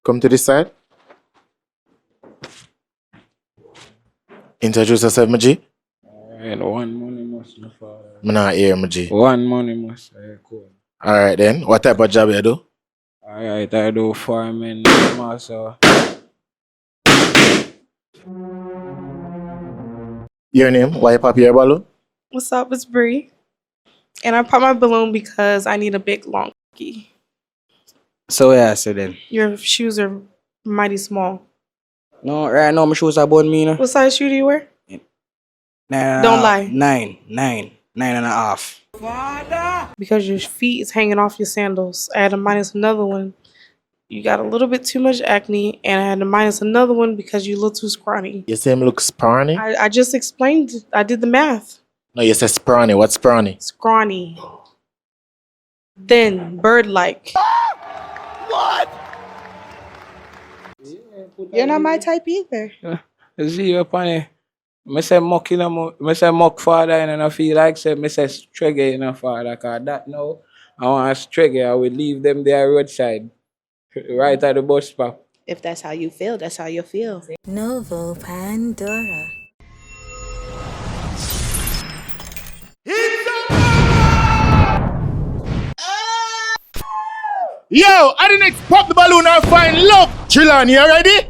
Come to this side. Introduce yourself, my G. And one money must no father. I'm not here, my G. One money must cool. Alright then. What type of job you do? Alright, I do farming also. Your name? Why you pop your balloon? What's up? It's Bree. And I pop my balloon because I need a big long key. So yeah, so then. Your shoes are mighty small. No, right now my shoes are about me now. What size shoe do you wear? Nine, Don't lie. Nine and a half. Because your feet is hanging off your sandals. I had to minus another one. You got a little bit too much acne, and I had to minus another one because you look too scrawny. You say him look scrawny? I just explained. I did the math. No, you say scrawny. What's scrawny? Scrawny. Then bird-like. What? You're not my type either. You see you upon it. I say mock in I say mock father and I feel like say I say streggy in a father cause that now I want a streggy, I will leave them there roadside. Right at the bus stop. If that's how you feel, that's how you feel. Novo Pandora. Yo, I the next pop the balloon and find love. Trelawny, you ready?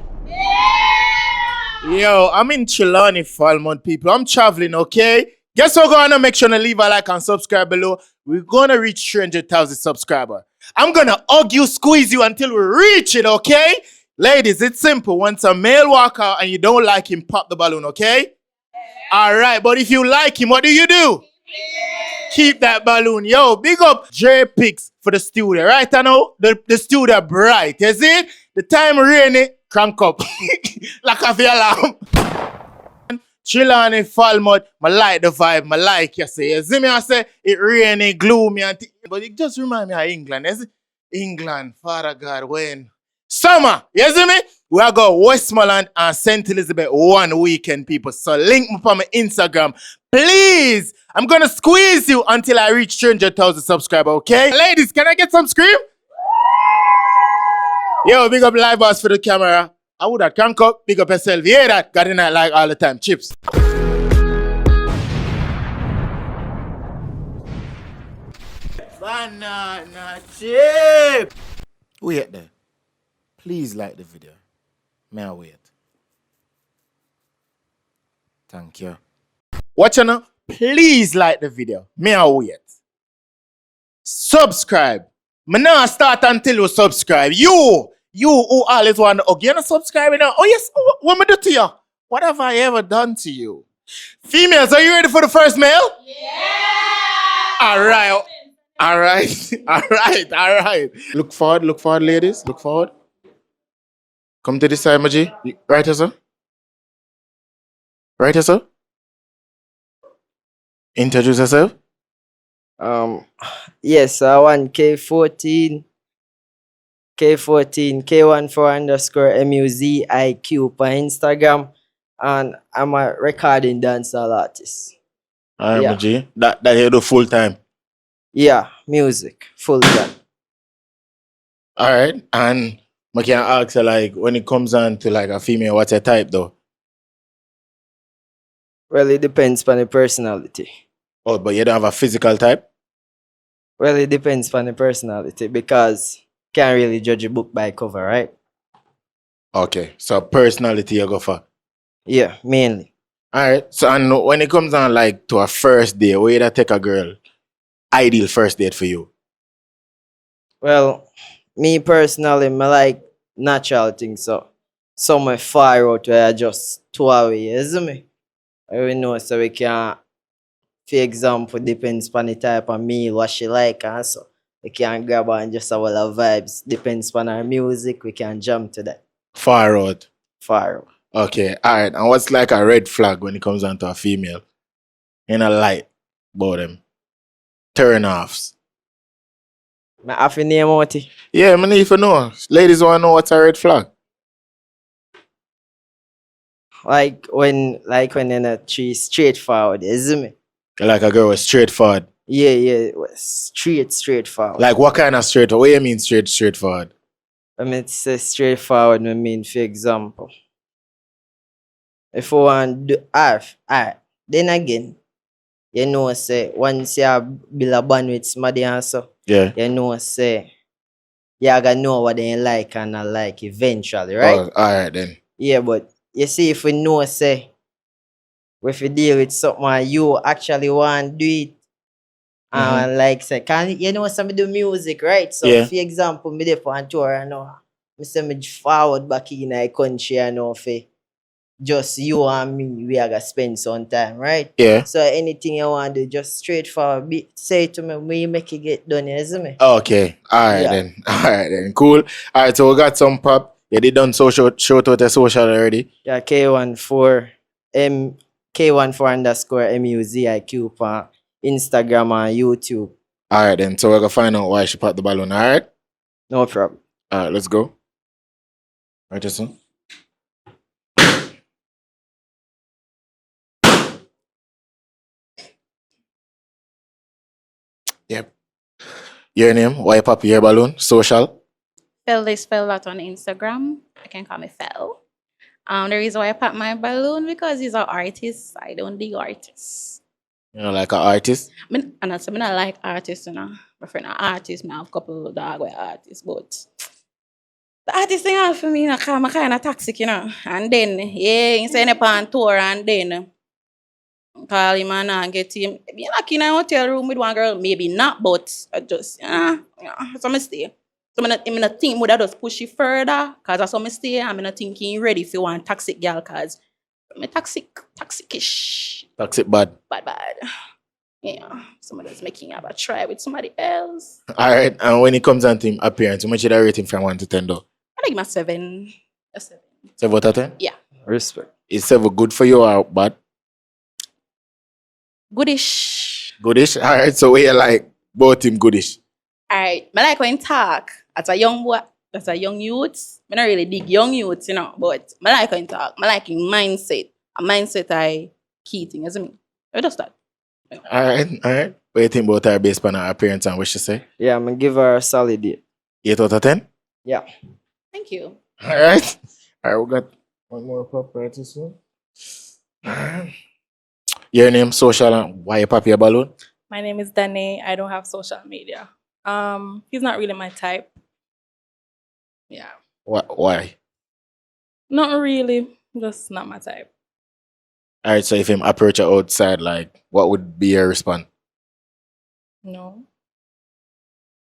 Yo, I'm in Trelawny, Falmouth, people. I'm traveling, okay? Guess what? Gonna make sure to leave a like and subscribe below. We're gonna reach 300,000 subscribers. I'm gonna hug you, squeeze you until we reach it, okay? Ladies, it's simple. Once a male walk out and you don't like him, pop the balloon, okay? Alright, but if you like him, what do? Keep that balloon. Yo, big up J Picks for the studio. Right I know the studio bright. You see it? The time rainy, crank up. Like a alarm. Trelawny, Falmouth, I like the vibe, I like you say. You see me, I say it rainy, gloomy, but it just remind me of England. You see? England, Father God, when? Summer, you see me? We are going Westmoreland and St. Elizabeth one weekend, people. So link me on my Instagram. Please, I'm going to squeeze you until I reach 300,000 subscribers, okay? Ladies, can I get some scream? Yo, big up live boss for the camera. I would have crank up, big up yourself. You hear that? Got in that like all the time. Chips. Banana chip. Wait there. Please like the video. May I wait? Thank you. Watch now. Please like the video. May I wait? Subscribe. Me not start until you subscribe. You who always want to hug. You not subscribing now? Oh yes, what me do to you? What have I ever done to you? Females, are you ready for the first male? Yeah! Alright. Look forward, ladies. Look forward. Come to this side, Maji. Right here, sir. Right here, sir. Introduce yourself. Yes, I want K14, K14K14_MUZIQ on Instagram, and I'm a recording dancehall artist. Alright, Yeah. Maji. That you do full time. Yeah, music, full time. Alright, and I can ask you, like, when it comes on to like a female, what's your type though? Well, it depends on the personality. Oh, but you don't have a physical type? Well, it depends on the personality because can't really judge a book by cover, right? Okay, so personality you go for. Yeah, mainly. Alright, so and when it comes on like to a first date, where you take a girl, ideal first date for you? Well, me personally, I like natural things, so some far out where I just two away, you see me? We know so we can, for example, depends on the type of meal what she like and so we can grab her and just have all our vibes. Depends on her music, we can jump to that. Far out. Far out. Okay, alright. And what's like a red flag when it comes on to a female? In a light about them. Turn offs. I have to name out it. Yeah, I need to know. Ladies want to know what's a red flag. Like when you're not straightforward, you see me? Like a girl was straightforward. Yeah, straightforward. Like what kind of straightforward? What do you mean straightforward? I mean, say straightforward, I mean, for example, if I want to do half, alright. Then again, you know, say, once you build a bond with somebody and so, Yeah. you know, say, you gotta know what they like and not like eventually, right? Oh, all right then. Yeah, but you see, if we know, say, if we deal with something and you actually want to do it, Mhm. and like say, can you know some do music, right? So Yeah. for example, me there for on tour, I know me say me forward back in the country, I know for just you and me, we are gonna spend some time, right? Yeah. So anything you want to do, just straightforward, say it to me, we make it get done, you see me? Okay. All right Yeah. then. All right then. Cool. All right. So we got some pop. Yeah, they done social shout out the social already. Yeah, K14 underscore MUZIQ for Instagram and YouTube. All right then. So we're gonna find out why she popped the balloon. All right. No problem. All right. Let's go. Right, Justin. Yep. Your name? Why pop your balloon? Social. Fell this fell out on Instagram. I can call me Fell. The reason why I pop my balloon because he's an artist. I don't dig artists. You know, like an artist. And I not like artists, you know. My friend an artist, I have a couple of dog with artists, but the artist thing all for me, you know, I'm kind of toxic, you know. And then, yeah, he send up on tour and then call him and get him. Be like in a hotel room with one girl, maybe not, but I just, so I stay. So I'm not think would I just push it further, because that's how I stay. I'm not thinking ready for one toxic girl, because I'm toxic-ish. Toxic bad. Bad. Yeah, somebody that's making have a try with somebody else. All right. And when it comes on to him appearance, how much should I rate him from 1 to 10 though? I think my 7. A 7. 7 out of 10? Yeah. Respect. Is 7 good for you or bad? Goodish. Goodish? All right. So we like both him goodish. Alright. I like when talk as a young boy, as a young youth. I don't really dig young youths, you know, but I like when talk. I like in mindset. A mindset I key thing, isn't it? I just that. All right. All right. What do you think about her based on her appearance and what she say? Yeah, I'm gonna give her a solid 8. 8 out of 10? Yeah. Thank you. All right. All right. We got one more pop right this one. All right. Your name, social, and why you pop your balloon? My name is Danae. I don't have social media. He's not really my type. Yeah. Why? Not really. Just not my type. All right. So if him approach you outside, like, what would be your response? No.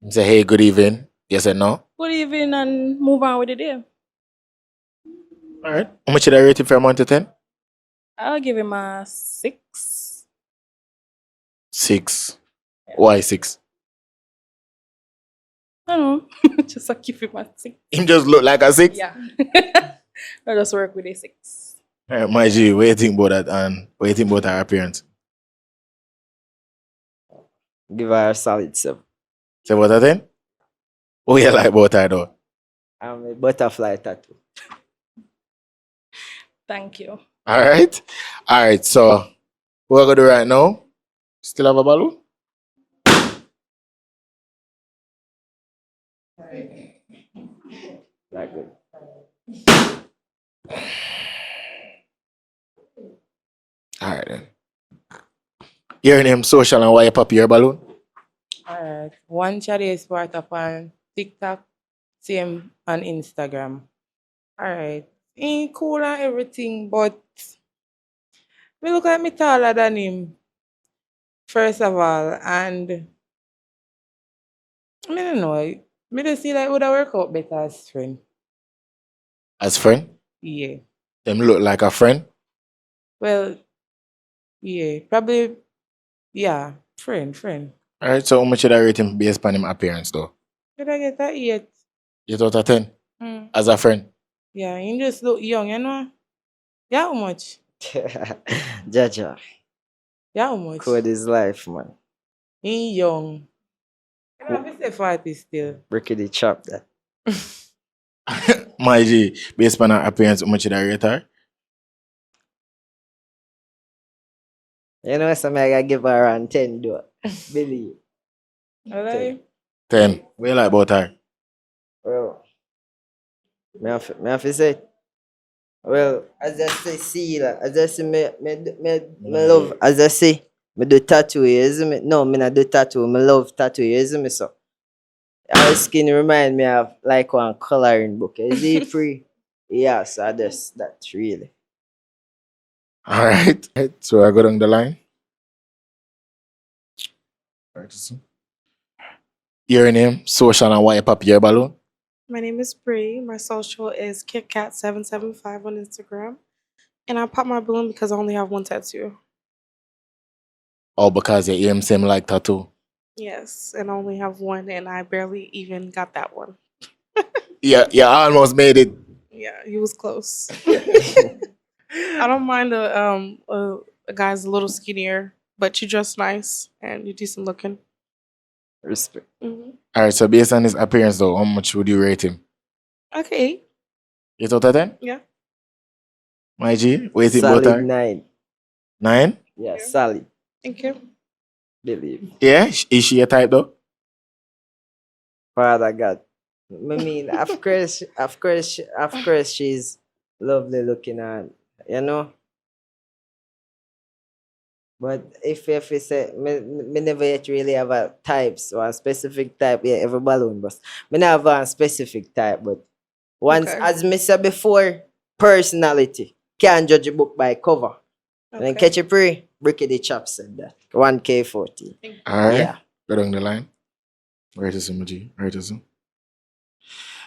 You say, hey, good evening. Yes and no? Good evening and move on with the day. All right. How much should I rate him from 1 to 10? I'll give him a 6. 6. Why 6? I don't know. Just I'll give him a 6. Him just look like a 6? Yeah. I'll just work with a 6. All right, my G, what do you think about that and what do you think about her appearance? Give her a solid 7. 7 out of 10? What you like about her though? I'm a butterfly tattoo. Thank you. All right. All right. So, what we're going to do right now, still have a balloon? Like good. All right then. Your name, social, and why you pop your balloon? Alright. One Chadi is part up on TikTok, same on Instagram. Alright. He cool and everything, but me look like me taller than him, first of all, and I don't know. Me just see like would I work out better as friend. As friend? Yeah. Them look like a friend? Well, yeah, probably yeah, friend. All right. So, how much should I rate him based on him appearance though? Did I get that yet? 8 out of 10? Mm. As a friend? Yeah, he just look young, you know? Yeah, how much? Jaja. Yeah, how much? Code is life, man. He young. You know, I say 40 still. Rickety chop that. My G, based on her appearance, how much should I rate her? You know, something I gotta give her around 10 though. Believe. Alright. 10. What you like about her? Well, Me have to say. Well, as I say, see, like, as I say, me love, as I say, me do tattoo, isn't me? No, me not do tattoo, me love tattoo, isn't me? So, our skin remind me of like one coloring book. Is it free? Yeah, so that's really. All right. So I go down the line. Right, so. Your name, social, and wipe up your balloon. My name is Bree. My social is KitKat775 on Instagram. And I pop my balloon because I only have one tattoo. Oh, because your aim same like tattoo. Yes, and I only have one, and I barely even got that one. Yeah, you almost made it. Yeah, he was close. I don't mind a guy's a little skinnier, but you dress nice and you're decent looking. Respect. Hmm. All right, so based on his appearance, though, how much would you rate him? Okay. 8 out of 10? Yeah. My G, what you think about Solid her? 9. 9? Yeah, Yeah. solid. Thank you. Believe. Yeah? Is she a type, though? Father God. I mean, of course, she's lovely looking and you know. But if we say me never yet really have a types or a specific type, yeah, every balloon, but me never have a specific type. But once, Okay. as me said before, personality can't judge a book by cover. And then Okay. catch a pre, Bricky the chap said that 1K40. All right. Yeah. Go down the line. Where is him, G? Where is him?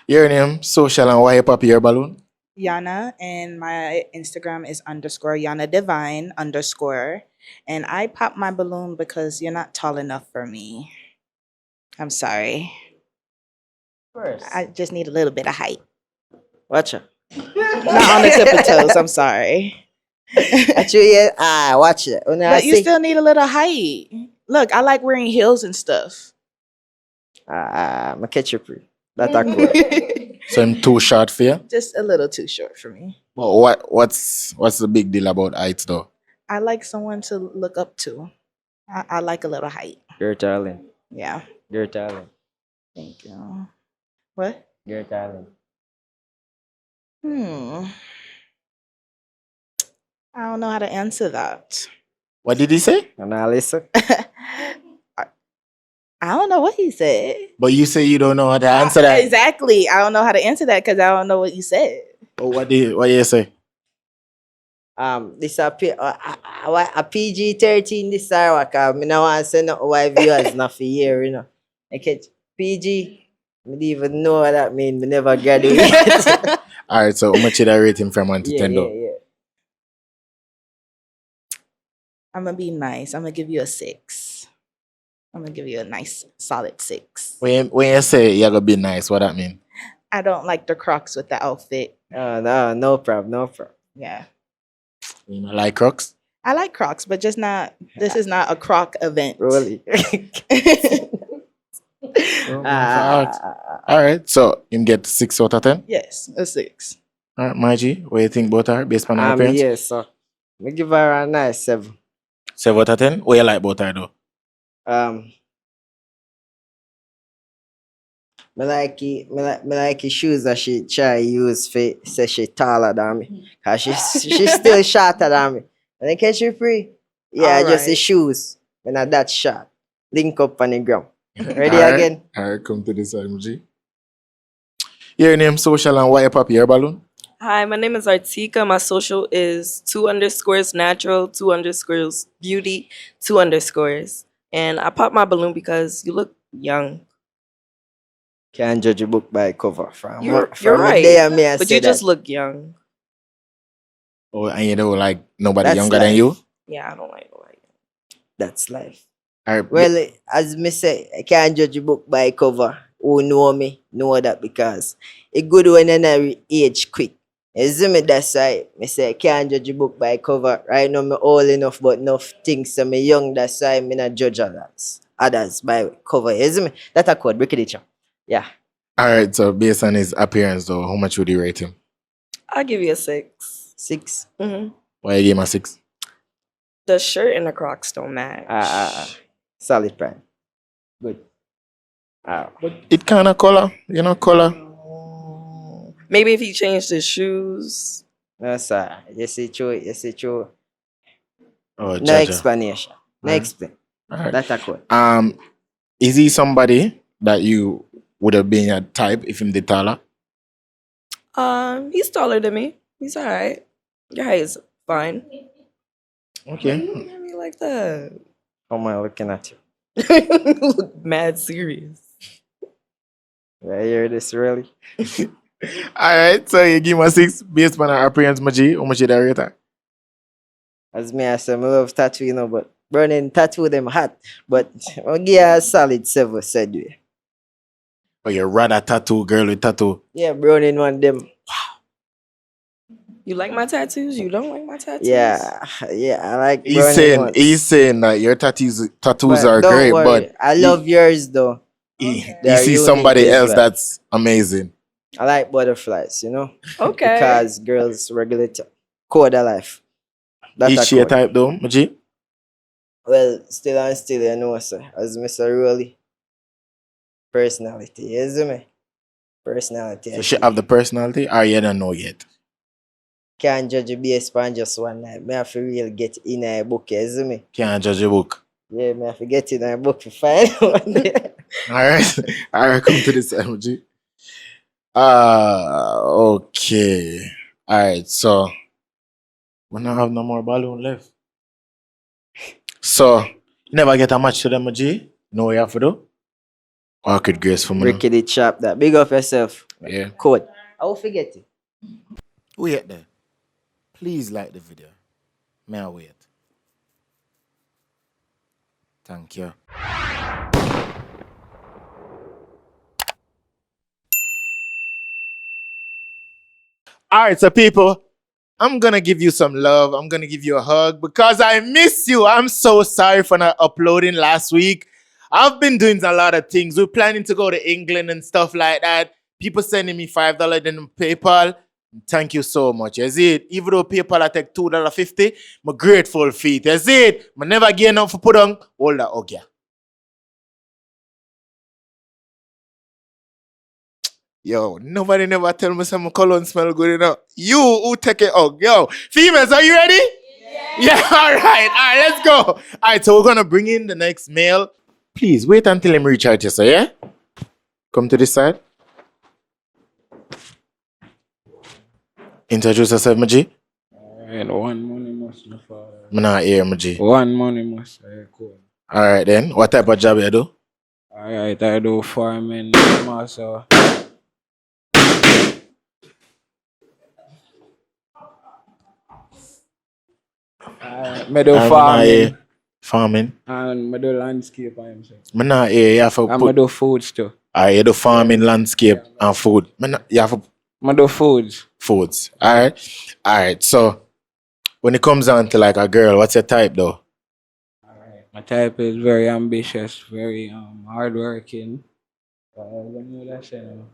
Your name, social, and wipe up your balloon. Yana, and my Instagram is _ Yana Divine _ and I pop my balloon because you're not tall enough for me. I'm sorry. First. I just need a little bit of height. Watch her. Not on the tip of toes. I'm sorry. Actually, yeah, watch it. When I But you see, still need a little height. Look, I like wearing heels and stuff. I catch a pre. That's a cool. So I'm too short for you. Just a little too short for me. But what's the big deal about height, though? I like someone to look up to. I like a little height. You're darling. Yeah. You're darling. Thank you. What? You're darling. I don't know how to answer that. What did he say? And I listen. I don't know what he said. But you say you don't know how to answer that. Exactly. I don't know how to answer that because I don't know what you said. But what you say? This a PG-13 this hour, cause me no want to say no why viewers not for year, you know. I catch PG. Me don't even know what that mean. Me never graduate. All right, so how much did I rate him from 1 to 10, though? yeah. I'm gonna be nice. I'm gonna give you a 6. I'm gonna give you a nice solid 6. When you say you're gonna be nice, what that mean? I don't like the Crocs with the outfit. No problem. Yeah. You know, like Crocs? I like Crocs, but just not. This is not a Croc event. Really. All right, so him get 6 out of 10. Yes, a 6. All right, my G, what do you think about her based on her appearance? Yes, so me give her a nice 7. 7 out of 10. What you like about her, though? Me like the shoes that she try use for say she taller than me. Cause she's still shorter than me. And then catch you free. Yeah, just the Alright. shoes. Me not that short. Link up on the ground. Ready All right. again? All right, come to this side, G. Your name, social, and wipe up your balloon. Hi, my name is Artika. My social is 2_ natural, 2_ beauty, 2_. And I popped my balloon because you look young. Can't judge a book by cover. You're from right. the day me I But say you just that. look young. Oh, and you know, like nobody That's younger than life. you. Yeah, I don't like it. That's life. All right, Well, as me say, I can't judge a book by cover. Who know me know that because it good when I age quick. You see me, that's why me say I can't judge a book by cover. Right now me old enough, but enough things so me young. That's why me not judge others by cover. You see me? That's a code. Break it down. Yeah. all right. So based on his appearance, though, how much would you rate him? I'll give you a 6. 6. Why you gave him a 6? The shirt and the Crocs don't match. Solid prime. Good. But it kind of color, color. Maybe if he changed his shoes. No, sir. You see true. You see true. Oh, No Jaja. explanation. No Alright. explain. Alright. That's a code. Is he somebody that you would have been a type if him did taller? He's taller than me. He's alright. Your height is fine. Okay. Don't look at me like that. How am I looking at you? You look mad serious. I hear this really. Alright, so you give him a 6 based on our appearance, Maji. How much you rate her? As me, I say, I love tattoo, you know, but burning tattoo them hot. But I'll give her a solid 7, said you. Oh, you rather tattoo girl with tattoo? Yeah, burning one them. You like my tattoos? You don't like my tattoos? Yeah, I like burning ones. He's saying that your tattoos But are don't great, worry, but I love yours though. he They are sees unique somebody as else well. that's amazing. I like butterflies, you know, Okay. because girls regulate code of life. That's Each a your code. type though, Maji? Well, still and still, you know, sir. As Mr. Rolly, personality, you see me? Personality. So she have the personality, or you don't know yet? Can't judge a based on just one night. Me have to really get in a book, you see me? Can't judge a book. Yeah, me have to get in a book to find one day. Alright. Alright, come to this side, Maji. Okay. Alright, so we don't have no more balloon left. So you never get a match to them, Maji? Know what you have to do? Awkward grace for me. Ricky the chap that. Big up yourself. Yeah. Code. I will forget it. Wait there. Please like the video. May I wait? Thank you. Alright, so people, I'm gonna give you some love. I'm gonna give you a hug because I miss you. I'm so sorry for not uploading last week. I've been doing a lot of things. We're planning to go to England and stuff like that. People sending me $5 in PayPal. Thank you so much. Is it? Even though PayPal I take $2.50, I'm grateful for it. Is it? I never get enough for put on all that okay. Yo, nobody never tell me some cologne smell good enough. You who take it out. Yo, females, are you ready? Yeah, all right, let's go. All right, so we're gonna bring in the next male. Please wait until him reach out to you, so yeah? Come to this side. Introduce yourself, Maji. Alright, one money must no father. I'm not here, Maji. One money must cool. All right then, what type of job you do? Alright, I do farming also. Me do I'm not farming here. Farming. and me do landscape and himself. I'm not here. You have to And me put. do foods too. You do farming, landscape, and food. You have to Me do foods. foods. All right. So when it comes down to like a girl, what's your type though? My type is very ambitious, very hardworking. You know that shit, no?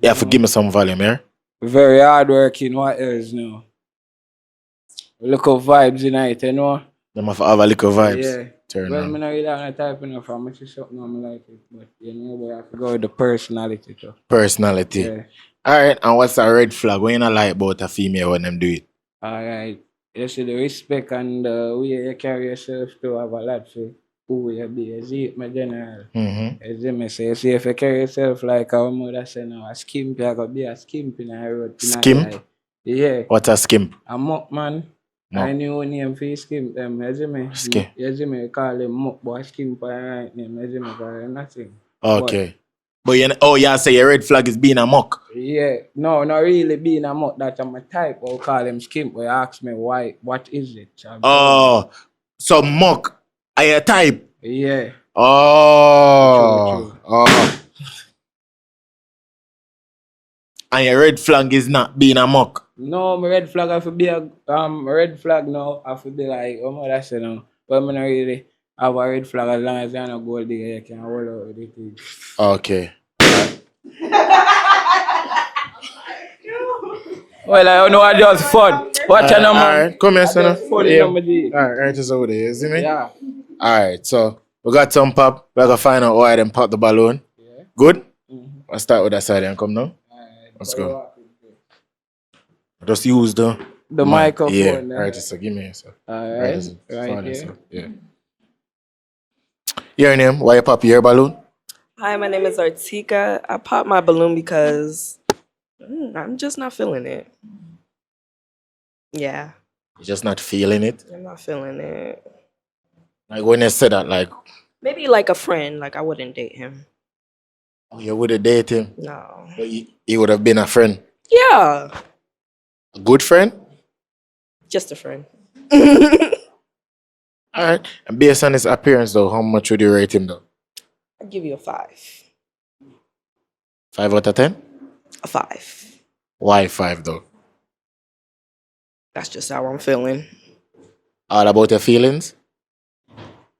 You have to give me some volume here. Very hardworking. What else now? Look of vibes in it, you know? You have to have a little vibes. Yeah. Turn Well, on. me not really have a type enough. I'm much something I like it, but you know, we have to go with the personality too. Personality. Yeah. All right. And what's a red flag? What you not like about a female when them do it? Alright. You see the respect and the way you carry yourself to have a lot for who you be. You see it, my general. Mm-hmm. You see me say, you see if you carry yourself like our mother say now, a skimp, you gotta be a skimp in a road. Skimp? Yeah. What's a skimp? A muck man. Muck. I knew name for skimp them, you see me? Skimp. You see me, call him muck, but skimp are right name, you see me, cause nothing. Okay. But you say your red flag is being a muck. Yeah, no, not really being a muck, that's my type. I'll call him skimp, but you ask me why, what is it? Oh, so muck are your type? Yeah. Oh. True. Oh. And your red flag is not being a muck. No, my red flag have to be a red flag now have to be like that's it now. But I not really have a red flag as long as you're not gold digger, you can hold out with it. Okay. Well, I know I just fun. Watch out, man. Alright, come here, son. Fun Yeah. number G. Alright, just over there, you see me? Yeah. Alright, so we got some pop. We're gonna find out why them pop the balloon. Yeah. Good? I'll start with that side and come now. Let's go. Just use the microphone. Yeah. Then. Alright, so give me a sec. Alright. so Right father, here. so, yeah. Your name? Why you pop your balloon? Hi, my name is Artika. I popped my balloon because I'm just not feeling it. Yeah, You're just not feeling it. I'm not feeling it. Like when you said that, like, Maybe like a friend, like I wouldn't date him. oh, you would have dated him, No. but he would have been a friend, Yeah, a good friend. just a friend. All right. And based on his appearance, though, how much would you rate him, though? I'd give you a 5. 5 out of 10. A 5. Why 5, though? That's just how I'm feeling. All about your feelings.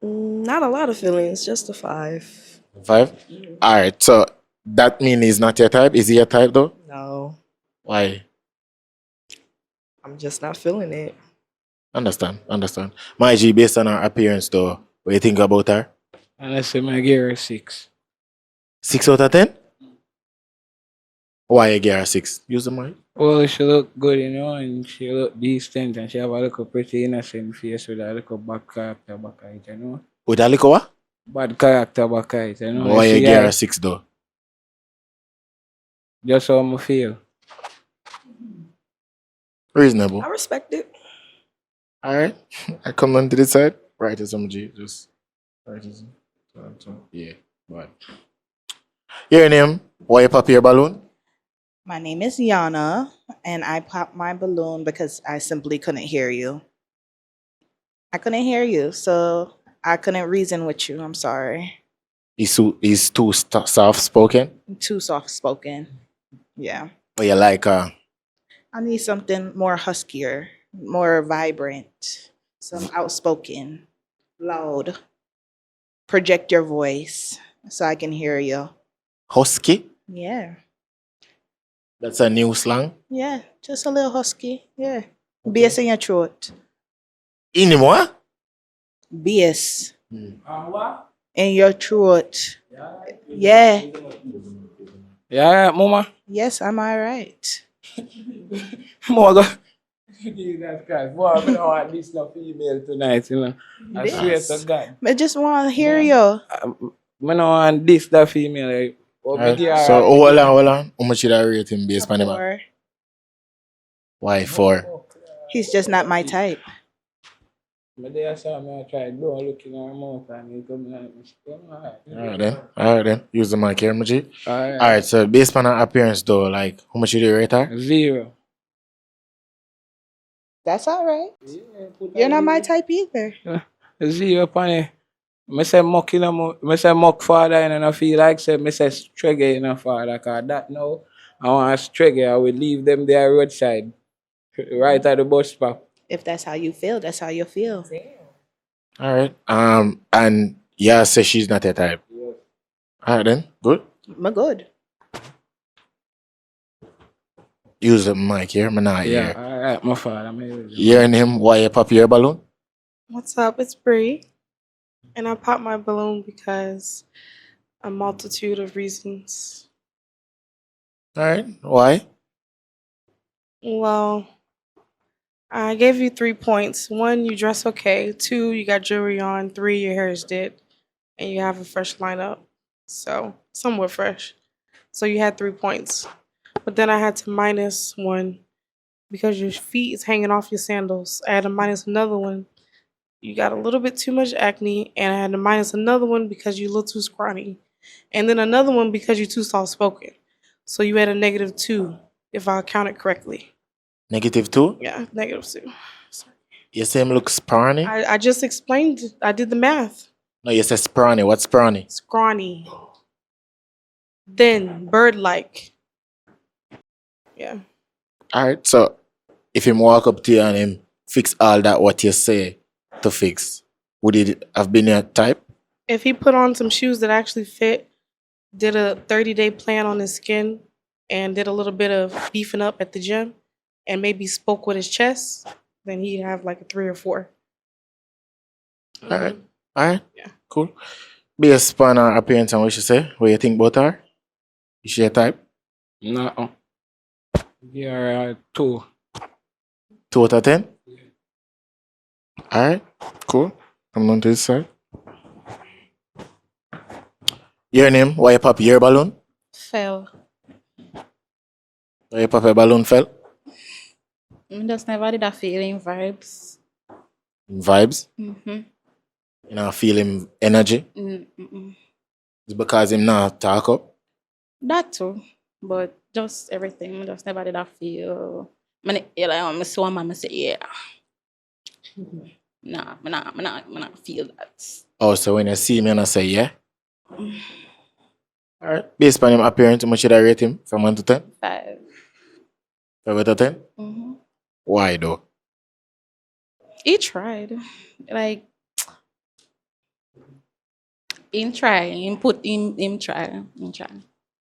Not a lot of feelings, just a 5. 5. All right. So that means he's not your type. Is he your type, though? No, Why? I'm just not feeling it. Understand. My G, based on her appearance, though, what you think about her? And I say my give her 6. 6 out of 10. Why you give her 6? Use the mic. Well, she look good, you know, and she look decent, and she have a little pretty innocent face with a little bad character back it, you know. With a little what? Bad character back it, you know. Why you See, give her 6, though? Just how I feel. Reasonable. I respect it. All right. I come on to this side. Right as G. Just right as yeah. But your name? Why you pop your balloon? My name is Yana, and I popped my balloon because I simply couldn't hear you. I couldn't hear you, so I couldn't reason with you. I'm sorry. He's too soft spoken. Too soft spoken. Yeah. But you like I need something more huskier, more vibrant, some outspoken, loud. Project your voice so I can hear you. husky. Yeah. That's a new slang. Yeah. Just a little husky. Yeah. Bass in your throat. Anymore? Bass What? in your throat. Yeah. Yeah, mama. Yes, am I right? Mama. Jesus Christ. Boy, I don't want this no female tonight, you know. I swear to God. I just want to hear you. I don't want this the female. Like, So hold on. How much should I rate him based on him? Or Why 4? he's just not my type. But they saw me try don't look in her mouth and he come like Alright then. Use the mic here, G. Alright. Alright, so based on her appearance though, like how much should you rate her? 0. That's all right. You're not my type either. 0 upon it. I say muck in I say muck father and I feel like say I say streggy in a father cause that now I want a streggy, I will leave them there roadside. Right at the bus stop. If that's how you feel, that's how you feel. Alright. And yeah, say she's not your type. Alright then, good. I'm good. Use the mic here, man. Not Yeah, here. alright, my father. Your name, why you pop your balloon? What's up? It's Bree. And I popped my balloon because a multitude of reasons. Alright, why? Well, I gave you 3 points. 1, you dress okay. 2, you got jewelry on. 3, your hair is did. And you have a fresh lineup. So, somewhat fresh. So you had 3 points. But then I had to minus 1 because your feet is hanging off your sandals. I had to minus another one. You got a little bit too much acne. And I had to minus another one because you look too scrawny. And then another one because you're too soft-spoken. So you had a -2, if I counted correctly. -2? Yeah, -2. Sorry. You say him look scrawny? I just explained. I did the math. No, you say scrawny. What's scrawny? Scrawny. Then bird-like. Yeah. Alright, so if him walk up to you and him fix all that what you say to fix, would it have been your type? If he put on some shoes that actually fit, did a 30-day plan on his skin, and did a little bit of beefing up at the gym, and maybe spoke with his chest, then he'd have like a 3 or 4. Alright. Yeah. Cool. Based on her appearance and what you say, what you think about her? Is she a type? No. You're 2. 2 out of 10? Alright, cool. Come on to this side. Your name, why you pop your balloon? Fell. Why you pop a balloon fell? I just never did a feeling vibes. Vibes? Mm-hmm. You know, feeling energy? Mm-mm. It's because him not talk up. That too. But just everything. I just never did a feel. I'm so mama say yeah. Nah, I not feel that. Oh, so when you see me and I say yeah? Alright. Based on him appearance, how much should I rate him from 1 to 10? 5. 5 out of 10? Mm-hmm. Why though? He tried. Like him try. Him try. Him try.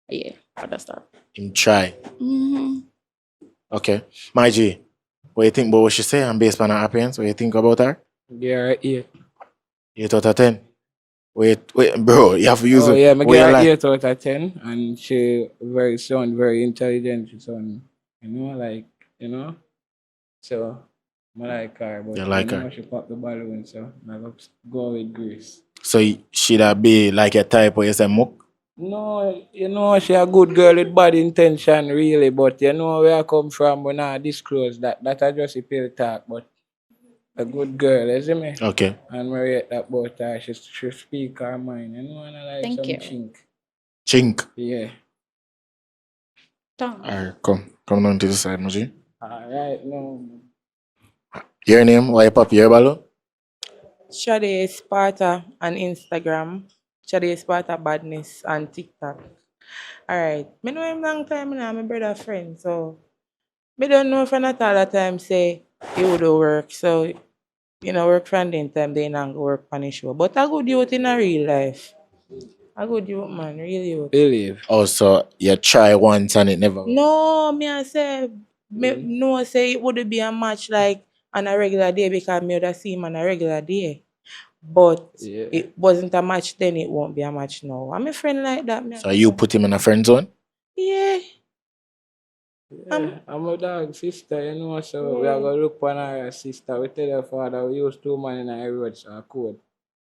Yeah, other stuff. Him try. Mm-hmm. Okay. My G, what you think about what she say and based on her appearance? What you think about her? Yeah, 8. 8 out of 10. Wait, bro, you have to use Oh it. yeah, I What give you her like? 8 out of 10, and she sound very intelligent. She sound, so I like her, but You like I know her. she pop the balloon, so I go with Grace. So she that be like a type where you say muck? No, she a good girl with bad intention, really, but you know where I come from, when I disclose that. That I just a pill talk, but a good girl, you see me? Okay. And we rate that about her. She speak her mind, and I like Thank some you. chink. Chink. Yeah. Done. Alright, come down to the side, Muji. Alright, no. Your name, why you pop your balloon? Shade Sparta on Instagram. Shade Sparta Badness on TikTok. Alright. Me know him long time now, my brother friend. So me don't know if not all the time say he would work. So work from the time they not go work on the show. But a good youth in a real life. A good youth man, real youth. Believe. Also, you try once and it never. No, me I say no say it would be a match like on a regular day because me would have seen him on a regular day. But Yeah. it wasn't a match then, it won't be a match now. I'm a friend like that. So you put him in a friend zone? Yeah. Yeah, I'm a dog sister, so we are gonna look for our sister. We tell her father we use 2 man in a road, so I could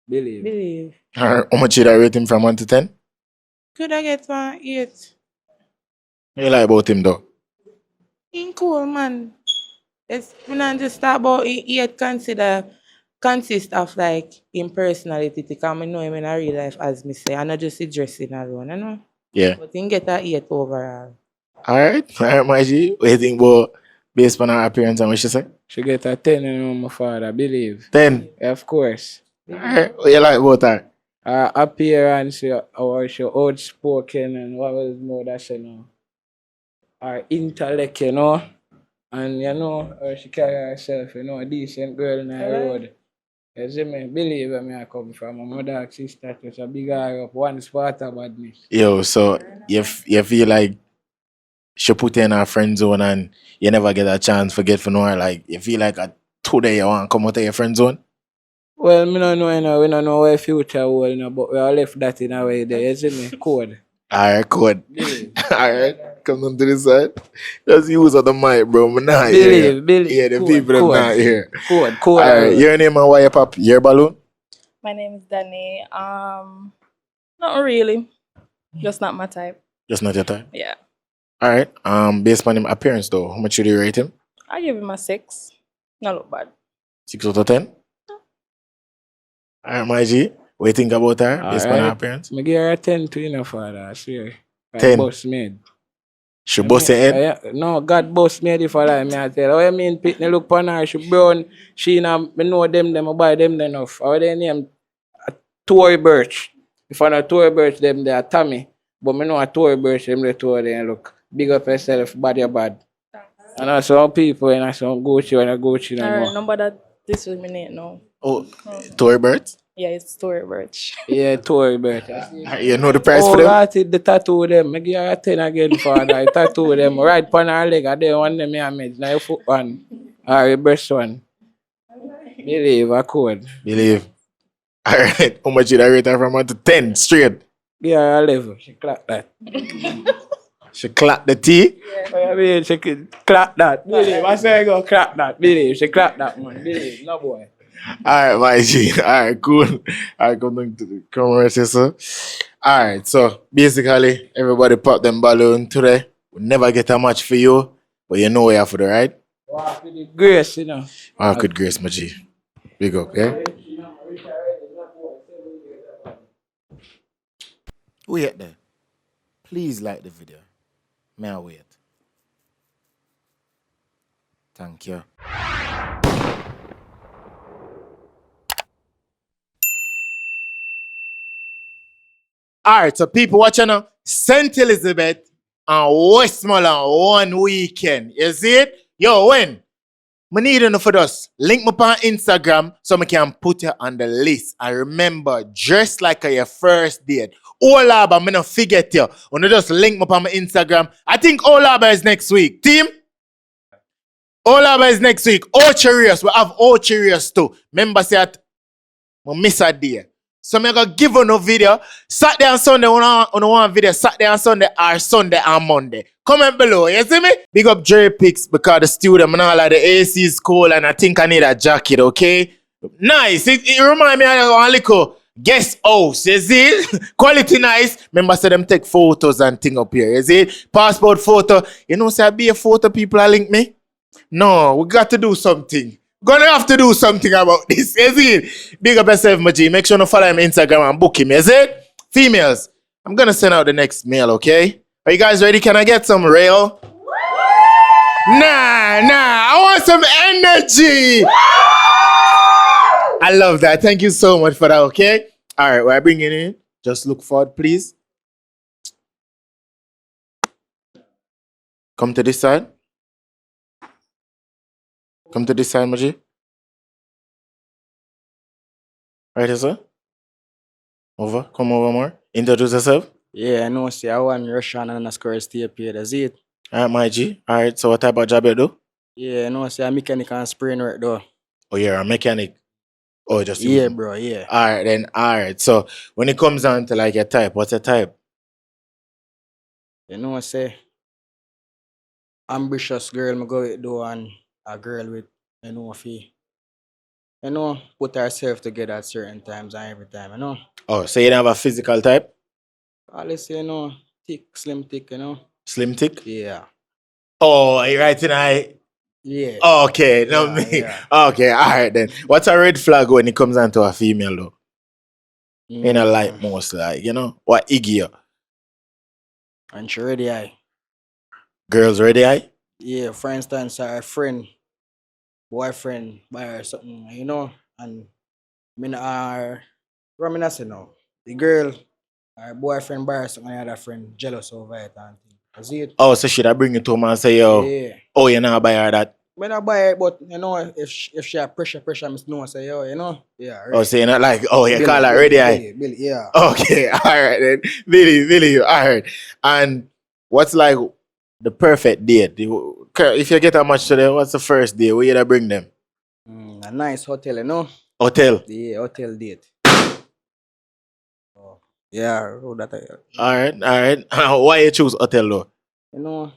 believe. Alright, how much should I rate him from 1 to 10? Could I get 1 8? What you like about him though? In cool man. It's we not just talk about it consist of like in personality because I know him in a real life as me say. I not just the dressing alone, Yeah. But he can get a 8 overall. Alright, my G. What you think about based on her appearance and what she say? She get a 10 my father, believe. 10. Of course. Alright, what you like about her? Her appearance, or she outspoken, and what was more that she know. Her intellect, and how she carry herself, a decent girl in the road. You see me? Believe where me I come from. My mother sister was a big eye up, one spot of badness. Yo, so you feel like she put you in her friend zone and you never get a chance to get to know her. Like you feel like today you want to come out of your friend zone? Well, me don't know, we don't know where future hold, but we all left that in a way there, you see me? Code. Alright, good. Alright, come on to the side. Just use of the mic, bro. I'm not here. Believe. Yeah, the Code, people are not here. Code. Alright, your name and why you pop your balloon? My name is Danny. Not really. Just not my type. Just not your time. Yeah. Alright, based on him appearance though, how much should you rate him? I give him a 6. Not look bad. 6 out of 10? Alright, my G. What you think about her based on her Alright. appearance? I give her a 10 to father, I swear. 10. Boss made. She bust your head? No, God boss made it for that, me I tell. How you mean, Pitney look upon her, she brown, she me know them, I buy them enough. How they name? Tory Birch. If I know Tory Birch, them they are Tommy. But me know a Tory Birch, them they Tory, they look. Big up yourself, bad your bad. And I some people, and I some Gucci, and I Gucci no Alright, more. number that discriminate now. Oh, Tory Birds? Yeah, it's Tory Birch. Yeah, Tory Birch. You know the price Oh, for them? right, the tattoo them. I give her a 10 again for that. Tattoo them. Right upon her leg. I didn't want them I made. Now your foot one. Or your breast one. Believe, I could. Believe. Alright, how much did I rate her from 1 to 10? Straight. Give her a level. She clap that. She clap the tea. I mean, she could clap that. Believe. I say go clap that. Believe. She clap that, man. Believe. No boy. Alright, my G. Alright, cool. Alright, come to the conversation. Alright, so basically everybody pop them balloon today. We never get a match for you, but you know we have for the right. Wow, for the grace, you know. Ah, good grace, my G. Big up, yeah? Wait there. Please like the video. May I wait? Thank you. Alright, so people watching now, St. Elizabeth and Westmoreland one weekend. You see it? Yo, when? I need you for us. Link me on Instagram so I can put you on the list. And remember, dress like your first date. Olaba, I'm not forget you. When you just link me on my Instagram. I think Olaba is next week. Team? Olaba is next week. Ocherius. We have Ocherius too. Remember, say that I miss a day. So I'm gonna give you no video. Saturday and Sunday, on one video, Saturday and Sunday or Sunday and Monday. Comment below, you see me? Big up Jerry Picks because the studio, man, all like the AC is cold and I think I need a jacket, okay? Nice. It remind me of one little guest house, you see? Quality nice. Remember, say them take photos and thing up here, you see? Passport photo. You know, say I be a photo people are link me? No, we got to do something. Gonna have to do something about this, is it? Big up yourself, Maji. Make sure to follow him on Instagram and book him, is it? Females, I'm gonna send out the next mail, okay? Are you guys ready? Can I get some rail? Nah, I want some energy. I love that. Thank you so much for that, okay? All right, we're bringing in. Just look forward, please. Come to this side. Come to this side, Maji. Right here, sir. Over. Come over more. Introduce yourself. Yeah, I know. See, I want Russian and a square stay paid. That's it. All right, my G. All right, so what type of job you do? Yeah, I know. See, a mechanic and spraying work though. Oh, you're a mechanic? Oh, just Yeah, bro, yeah. All right, then. All right. So when it comes down to like your type, what's your type? You know, say, ambitious girl, me go with though, and a girl with, you know, fee. You know, put herself together at certain times and every time, you know. Oh, so you don't have a physical type? Always say, you know, thick, slim, thick, you know. Slim thick? Yeah. Oh, you right in I. Yeah. Oh, okay, no Yeah, me. yeah. Okay, all right then. What's a red flag when it comes down to a female though? In a light most like, you know? What iggy you? And she ready, I. Girls ready, I? Yeah, for instance, her friend, boyfriend, buy her something, you know, and me not her, what me not say now? The girl, her boyfriend buy her something, and the other friend jealous over it and thing. That's it. Oh, so should I bring it to him and say, yo, Yeah. oh, you not buy her that? Me not buy it, but you know, if she have pressure, me know, say, yo, you know, yeah. Oh, so you're not like, oh, you Billy, call her Billy, ready, I? Billy, Billy, yeah. Okay, all right then. Billy, all right. And what's like the perfect date? If you get a match today, what's the first date? Where you gonna bring them? A nice hotel, you know. Hotel. Yeah, hotel date. Oh, yeah, oh, that All right. Why you choose hotel though? you know,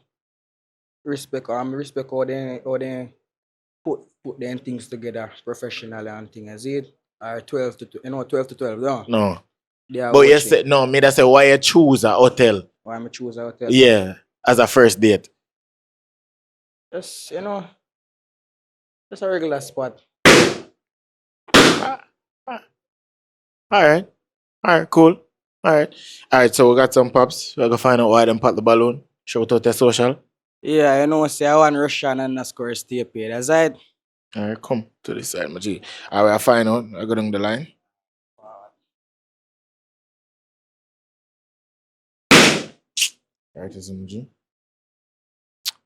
respect how they put them things together professionally and things as it. Or 12 to 12 to 12, no. No. They are But you watching. said no, me that say why you choose a hotel? Why I choose a hotel? Yeah, as a first date. Just you know, just a regular spot. All right, cool. All right. So we got some pops. We're gonna find out why them pop the balloon. Shout out their social. Yeah, you know, say I want Russian and a score stay paid. That's it. All right, come to this side, my G. All right, I find out. I go down the line. All right, this is my G.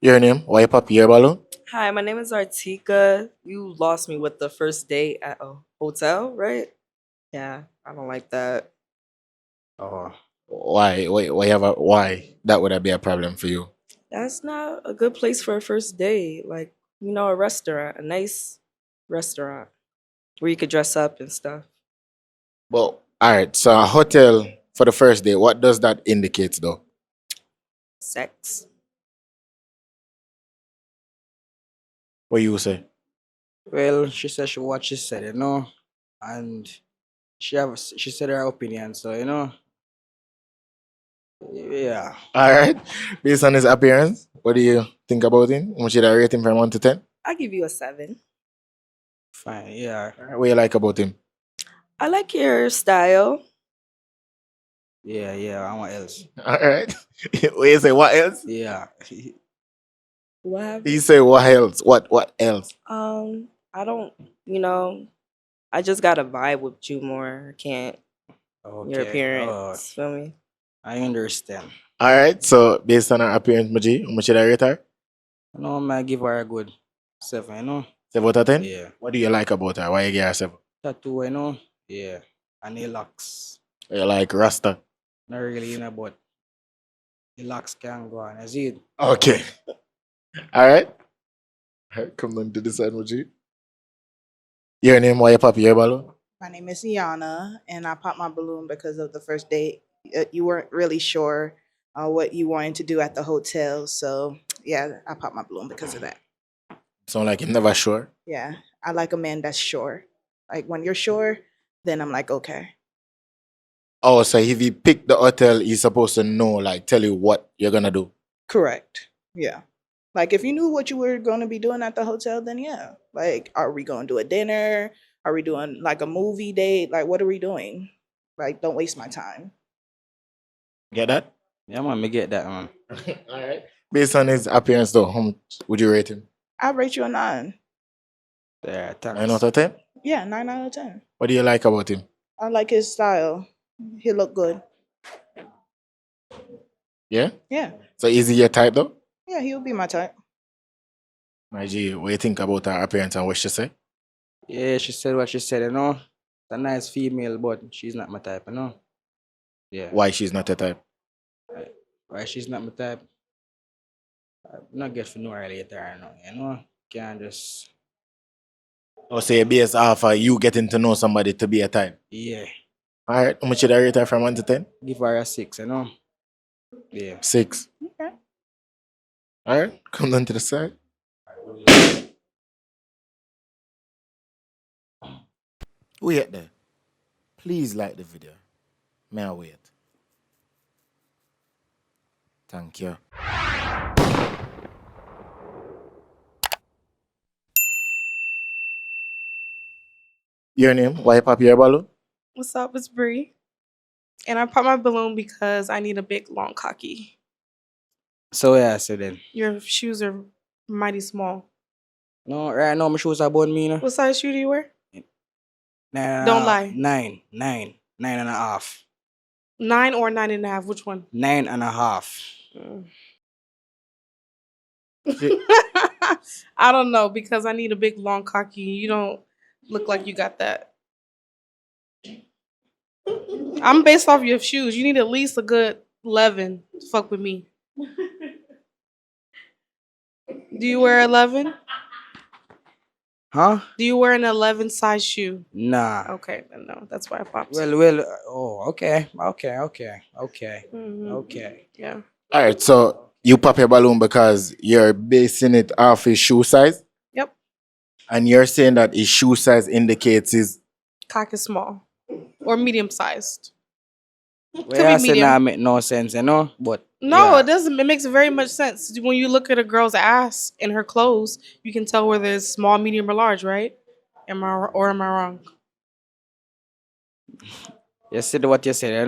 Your name? Why you pop your balloon? Hi, my name is Artika. You lost me with the first date at a hotel, right? Yeah, I don't like that. Oh, why? Why? That would be a problem for you? That's not a good place for a first date. Like, you know, a restaurant, a nice restaurant where you could dress up and stuff. Well, all right. So a hotel for the first day. What does that indicate, though? sex. What you say? Well, she said she what she said, and she said her opinion, so yeah. All right. Based on his appearance, what do you think about him? How much should I rate him from 1 to 10? I'll give you a 7. Fine, yeah. All right, what you like about him? I like your style. Yeah, and what else? All right. What you say? What else? Yeah. What have He say what else? What else? I don't, I just got to vibe with you more. I can't, your Okay. appearance. Feel me? I understand. All right. So based on her appearance, Maji, how much should I rate her? I might give her a good 7, 7 out of 10? Yeah. What do you like about her? Why you give her 7? Tattoo, Yeah. And the locks. You like Rasta? Not really, but the locks can go on. I see it. Okay. All right. All right. Come on to the side, Maji. Your name? Why you pop your balloon? My name is Iana, and I popped my balloon because of the first date. You weren't really sure what you wanted to do at the hotel, so yeah, I popped my balloon because of that. Sound like you're never sure. Yeah, I like a man that's sure. Like when you're sure, then I'm like, okay. Oh, so if you pick the hotel, he's supposed to know, like, tell you what you're gonna do. Correct. Yeah. Like if you knew what you were going to be doing at the hotel, then yeah. Like, are we going to do a dinner? Are we doing like a movie date? Like, what are we doing? Like, don't waste my time. Get that? Yeah, man, me get that, man. All right. Based on his appearance, though, how much would you rate him? I rate you a 9. Yeah, thanks. 9 out of 10? Yeah, 9 out of 10. What do you like about him? I like his style. He look good. Yeah? Yeah. So is he your type, though? Yeah, he'll be my type. My G, what do you think about her appearance and what she say? Yeah, she said what she said, It's a nice female, but she's not my type, Yeah. Why she's not your type? Why she's not my type? I'm not get to know her later, Can't just... Or say based off of you getting to know somebody to be a type? Yeah. All right. How much should I rate her from 1 to 10? Give her a 6, Yeah. 6. Okay. All right. Come down to the side. Wait there. Please like the video. May I wait? Thank you. Your name? Why you pop your balloon? What's up? It's Bree. And I popped my balloon because I need a big, long cocky. So yeah, so then. Your shoes are mighty small. No, right now my shoes are about me, What size shoe do you wear? 9. Don't lie. 9 and a half. 9 or 9.5? Which one? 9 and a half. I don't know because I need a big, long cocky. You don't look like you got that. I'm based off your shoes. You need at least a good 11 to fuck with me. Do you wear 11? Huh? Do you wear an 11 size shoe? Nah. Okay, then no. That's why I popped. Okay. Mhm. Okay. Yeah. All right. So you pop your balloon because you're basing it off his shoe size? Yep. And you're saying that his shoe size indicates his... Cock is small or medium sized. Well, I say nah make no sense, but No, yeah. it doesn't. It makes very much sense. When you look at a girl's ass in her clothes, you can tell whether it's small, medium, or large, right? Am I wrong? You said what you said,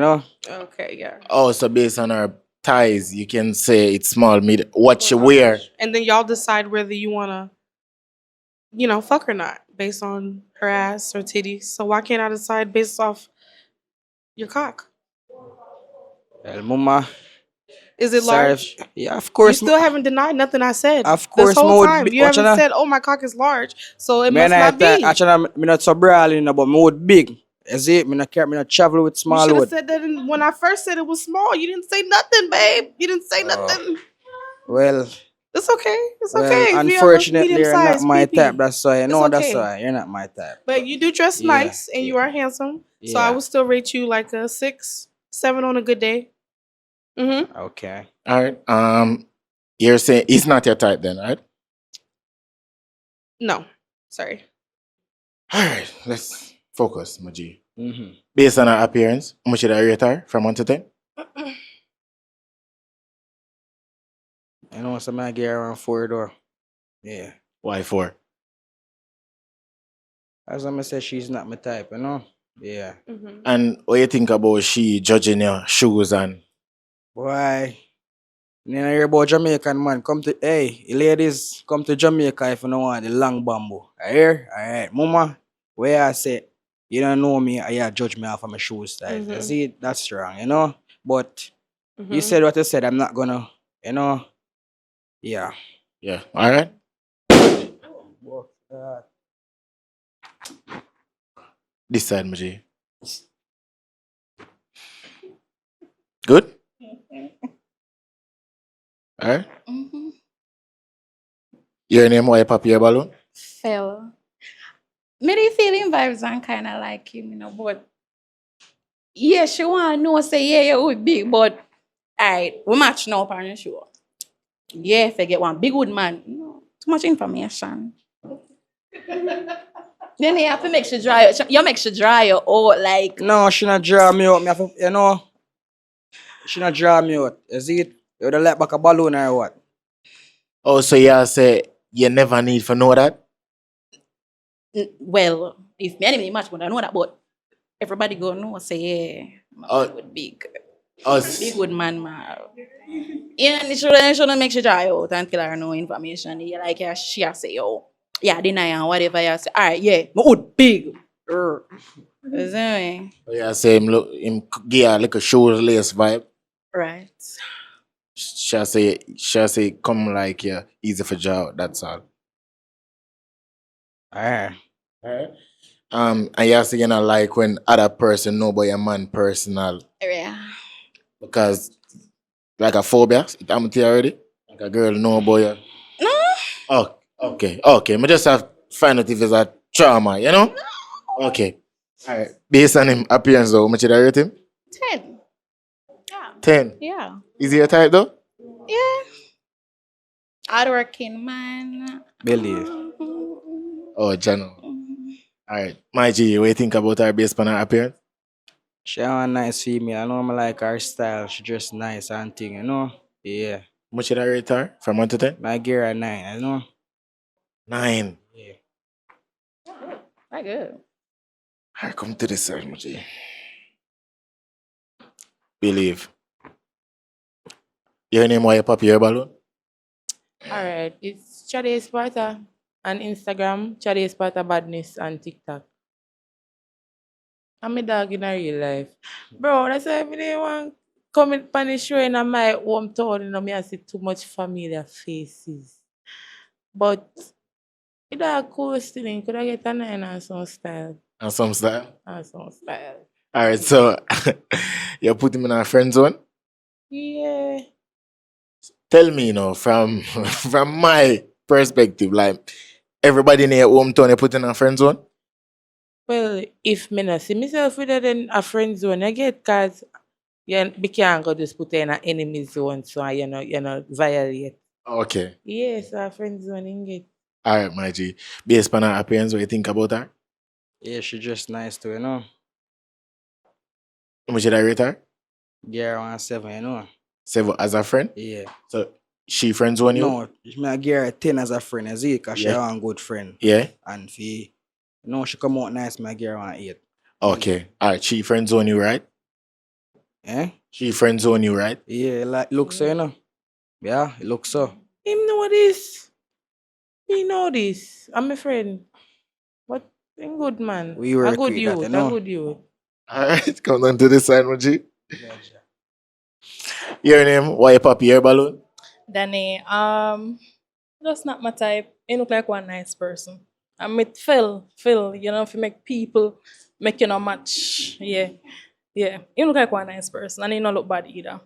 Okay, yeah. Oh, so based on her thighs, you can say it's small, mid, what she wear. And then y'all decide whether you wanna, fuck or not, based on her ass or titties. So why can't I decide based off your cock? Well, mama. Is it sorry large? Yeah, of course. You still haven't denied nothing I said. Of course, this whole would time be- you watch haven't out. said, "Oh, my cock is large," so it Me must not be. Actually, I'm not so brawling, but me would big. Is it? Me not care. Me not travel with You small should have wood. said that when I first said it was small. You didn't say nothing, babe. You didn't say nothing. Well, It's okay. It's well, okay. If you have a unfortunately, you're not medium-sized my pee-pee. type. That's why. No, that's okay. why. You're not my type. But you do dress Yeah, nice and you are handsome. So I Yeah. would still rate you like a 6, 7 on a good day. Mm-hmm. Okay. All right. You're saying he's not your type then, right? No. Sorry. All right. Let's focus, Maji. Mm-hmm. Based on her appearance, how much should I rate her from 1 to 10? You know, some I get around 4 door. Yeah. Why 4? As I said, she's not my type, you know? Yeah. Mm-hmm. And what you think about she judging your shoes and Boy. Then I hear about Jamaican man. Come to hey, ladies, come to Jamaica if you don't want the long bamboo. I hear? Alright. Mama, where I say you don't know me, I judge me off of my shoe style. You Mhm. see, that's wrong, you know? But you Mhm. said what you said, I'm not gonna, you know. Yeah. yeah. All right. This side, Maji. Good? All right. Mm-hmm. Your name, why pop your balloon? Fell. Me the feeling vibes and kind of like him, you know, but yeah, she want to know, say, yeah, you would be, but alright, we match now, partner, sure. Yeah, if I get one big wood man, you know, too much information. Then you have to make sure dry, you make sure dry your out, like, No, she not draw me out. Me have to, you know, she not draw me out. You see it? You would let back a balloon or what? Oh, so you say you never need for know that? well, if me enemy match, but I know that, but everybody go know, say, yeah, my Oh. man would big. Us. Big good man. Yeah, and it shouldn't make she dry out and tell her no information. Yeah, like yeah, she a say, yo, yeah, deny and whatever you say. Alright, yeah, my wood big. You see me? So you say him give her like a shoeless vibe. Right. She say come like yeah, easy for job, that's all. Alright. Alright. And you say you not like when other person know about your man personal Yeah. because like a phobia, it happened to you already? Like a girl know about you. No. Oh, okay. Me just have to find out if it's a trauma, you know? Okay. Alright. Based on him appearance though, how much did I rate him? 10. Yeah. 10. Yeah. Is he your type though? Yeah. Hardworking man. Believe. Oh, Jano. Alright. My G, what you think about her based on her appearance? She a nice female. I know I like her style. She dress nice and thing, you know? Yeah. How much did I rate her from 1 to 10? I give her a 9, you know? 9. Yeah. Very good. Alright, come to this side, my G. Believe. Your name why you pop your balloon? Alright, it's Chade Sparta on Instagram, Chade Sparta Badness on TikTok. I'm a dog in a real life. Bro, that's why every day one coming on the show in my hometown, you know, me I see too much familiar faces. But it's a cool thing. Could I get a 9 and some style? And some style? And some style. Alright, so you put him in a friend zone? Yeah. Tell me, you know, from from my perspective, like everybody in your hometown you put in a friend zone? Well, if me not see myself with it in a friend zone, I get cause we can't go just put in an enemy zone so you know violate. Okay. Yes, a friend zone in get. Alright, my G. Based on her appearance, what you think about her? Yeah, she dress nice too, you know? How much did I rate her? Give her 1 7, you know? 7 as a friend? Yeah. So she friend zone you? No, I give her a 10 as a friend, you see? Because she Yeah. a good friend. Yeah? And she come out nice, I give her 8. Okay. Alright, she friend zone you, right? Eh? She friend zone you, right? Yeah, like look so, you know? Yeah, it looks so. Him know this. He know this. I'm a friend. But him good man. We a work good with youth. that, you know? A good youth. Alright, come down to this side, my G. Your name, why you pop your balloon? Danny, that's not my type. You look like one nice person. I meet Phil, you know, if you make people make you know match. Yeah. Yeah. You look like one nice person and you don't look bad either. How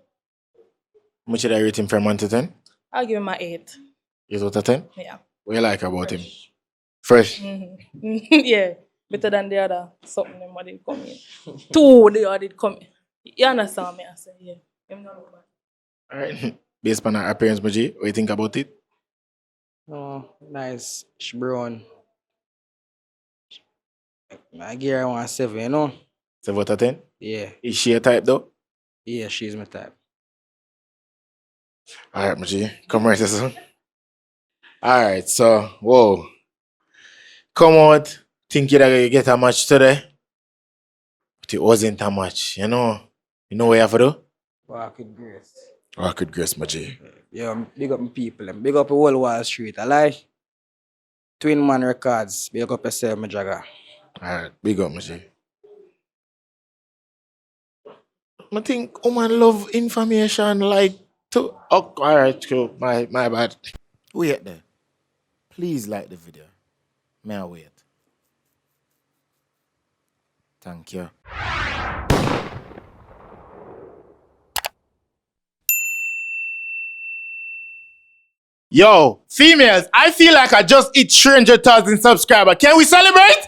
much did I rate him from 1 to 10? I'll give him an 8. Is out of 10? Yeah. What you like about him? Fresh. Yeah. Better than the other something them what did come in. 2 the other did come in. You understand me? I say, yeah. Him not look bad. Alright. Based on her appearance, Maji, what do you think about it? No, nice. She brown. I give her 1 7, you know? 7 out of 10? Yeah. Is she a type though? Yeah, she's my type. Alright, Maji. Come right here, son. Alright, so, whoa. Come out. Think you that you get a match today? But it wasn't a match, you know? You know what you have to do? Walk with grace. Walk with grace, Maji. Yeah, big up my people. Big up the whole Wall Street. I like Twin Man Records. Big up yourself, my jagger. Alright, big up, Maji. I think woman love information like to. Oh, alright, cool. My bad. Wait there. Please like the video. May I wait? Thank you. Yo, females, I feel like I just hit 300,000 subscribers. Can we celebrate?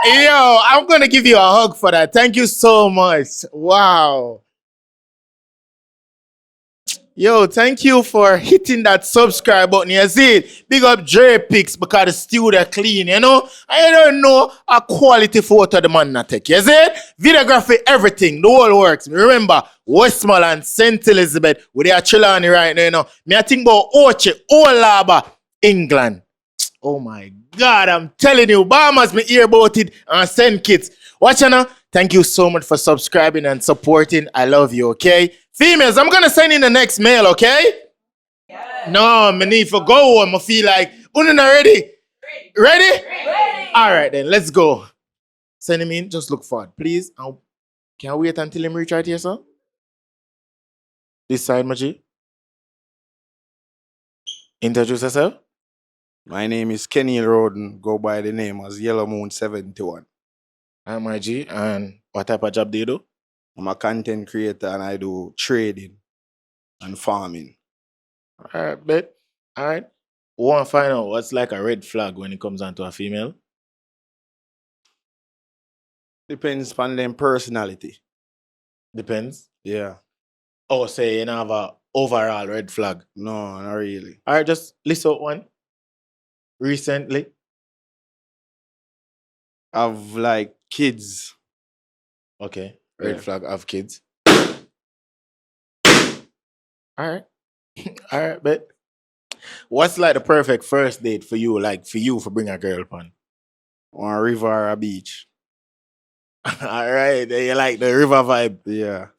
Yo, I'm gonna give you a hug for that. Thank you so much. Wow. Yo, thank you for hitting that subscribe button. You see it? Big up Dre Pics because the studio clean, you know? I don't know a quality photo the man not take. You see it? Videography, everything. The whole works. Remember, Westmoreland, St. Elizabeth, with their Trelawny right now, you know? Me I think about Oche, Olaba, England. Oh my God, I'm telling you, Bahamas, me hear about it and send kids. Watch now. Thank you so much for subscribing and supporting. I love you, okay? Females, I'm gonna send in the next mail, okay? Yeah. No, me need for go home. I feel like, Unina ready? Ready? All right then, let's go. Send him in, just look forward, please. Can I wait until him reach right here, sir? This side, Maji. Introduce yourself. My name is Kenny Roden, go by the name as Yellow Moon 71. I'm Maji, and what type of job do you do? I'm a content creator and I do trading and farming. All right, bet. All right. We want to find out what's like a red flag when it comes down to a female. Depends on them personality. Depends. Yeah. Oh, say you don't have a overall red flag. No, not really. All right, just list out one. Recently. I've like kids. Okay. Red Yeah. flag of kids. All right. All right, bet. What's like the perfect first date for you, like for you for bring a girl upon? On a river or a beach. All right, you like the river vibe, Yeah.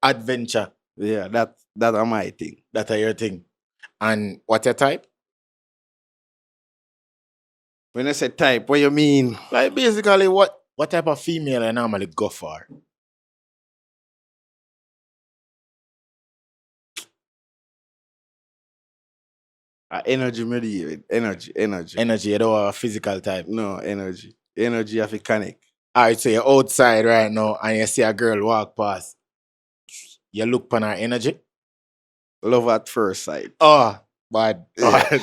adventure. Yeah, that are my thing. That are your thing. And what's your type? When I say type, what you mean? Like basically what type of female I normally go for? Energy, maybe. Energy. Energy, you don't have a physical type. No, energy. Energy of a connect. All right, so you're outside right now and you see a girl walk past. You look upon her energy. Love at first sight. Oh, bad. Yeah.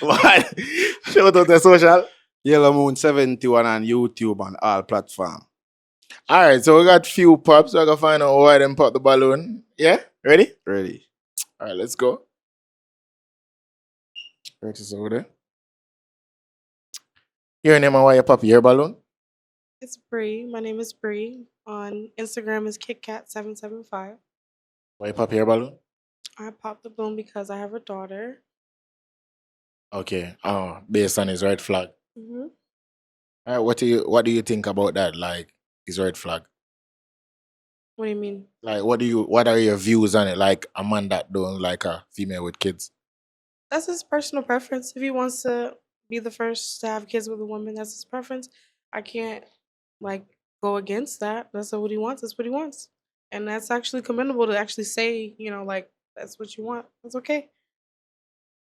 Bad. Shout out to social. Yellow Moon 71 on YouTube and all platforms. All right, so we got few pops. So I can find out why them pop the balloon. Yeah? Ready? Ready. All right, let's go. Right is over there. Your name and why you pop your balloon? It's Bree. My name is Bree. On Instagram is KitKat775. Why you pop your balloon? I popped the balloon because I have a daughter. Okay. Oh, based on his red flag. Mm-hmm. All right, what do you think about that? Like his red flag? What do you mean? Like what are your views on it? Like a man that don't like a female with kids. That's his personal preference. If he wants to be the first to have kids with a woman, that's his preference. I can't like go against that. That's what he wants. That's what he wants. And that's actually commendable to actually say, like that's what you want. That's okay.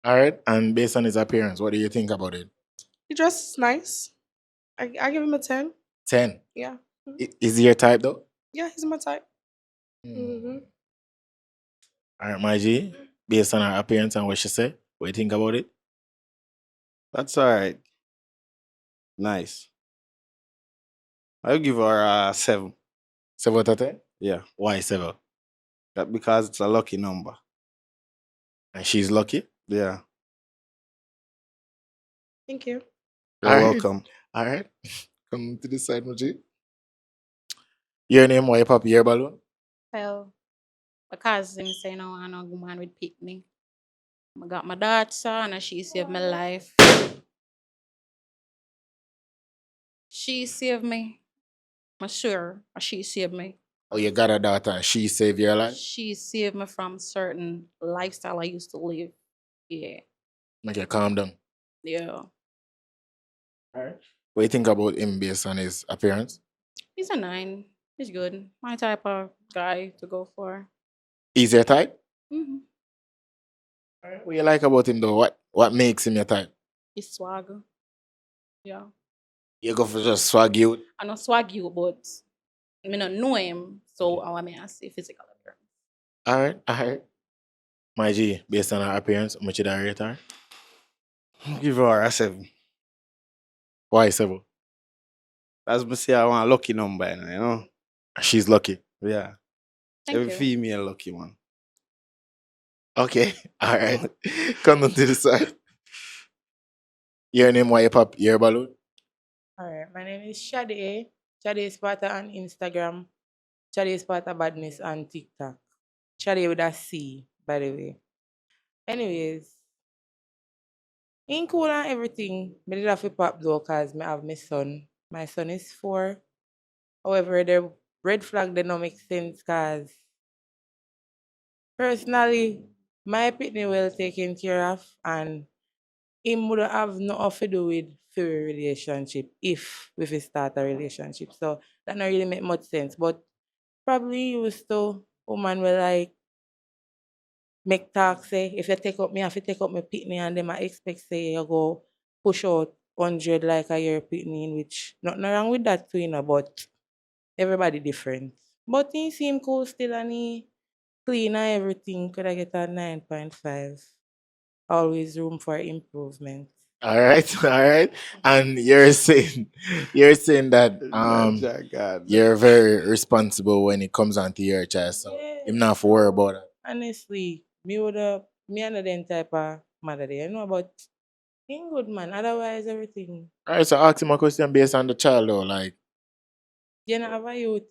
All right. And based on his appearance, what do you think about it? He dresses nice. I give him a 10. 10. Yeah. Is he your type though? Yeah, he's my type. Mm-hmm. All right, my G. Based on her appearance and what she said, what do you think about it? That's all right. Nice. I'll give her a 7. 7 out of 10? Yeah. Why 7? That because it's a lucky number. And she's lucky. Yeah. Thank you. You're All right. welcome. All right. Come to this side, Muji. Your name, why pop your balloon? Well, because him say no I no woman with picnic. I got my daughter and she saved my life. She saved me. I'm sure she saved me. Oh, you got a daughter and she saved your life? She saved me from certain lifestyle I used to live. Yeah. Make you calm down. Yeah. All right. What do you think about him based on his appearance? He's a 9. He's good. My type of guy to go for. He's your type? Mm-hmm. All right. What you like about him though? What makes him your type? He's swag. Yeah. You go for just swag you. I know swag you, but I don't know him, so I want to see physical appearance. All right. All right. My G, based on her appearance, how much you rate her? Give her a 7. Why 7? As me say, I want a lucky number, you know. She's lucky. Yeah. Thank Every you. female lucky one. Okay. All right. Come on to the side. Your name, why you pop your balloon? Alright, my name is Shade. Shade Sparta on Instagram. Shade Sparta Badness on TikTok. Shade with a C, by the way. Anyways, in cool and everything, I did have to pop though because I have my son. My son is 4. However, the red flag did not make sense because personally, my pitney well taken care of and him would have nothing to do with for relationship if we fit start a relationship. So that not really make much sense. But probably used to woman will like make talk say if you take up me, I have to take up my pitney and them I expect say you go push out 100 like a year pitney in which nothing wrong with that too, you know, but everybody different. But he seem cool still and he clean and everything. Could I get a 9.5? Always room for improvement. All right, all right. And you're saying that God. you're very responsible when it comes onto your child. So Yeah. I'm not for worry about it. Honestly, me and the type of mother there, you know, but he good man. Otherwise, everything. All right, so ask him a question based on the child though. Like, You know, have a youth.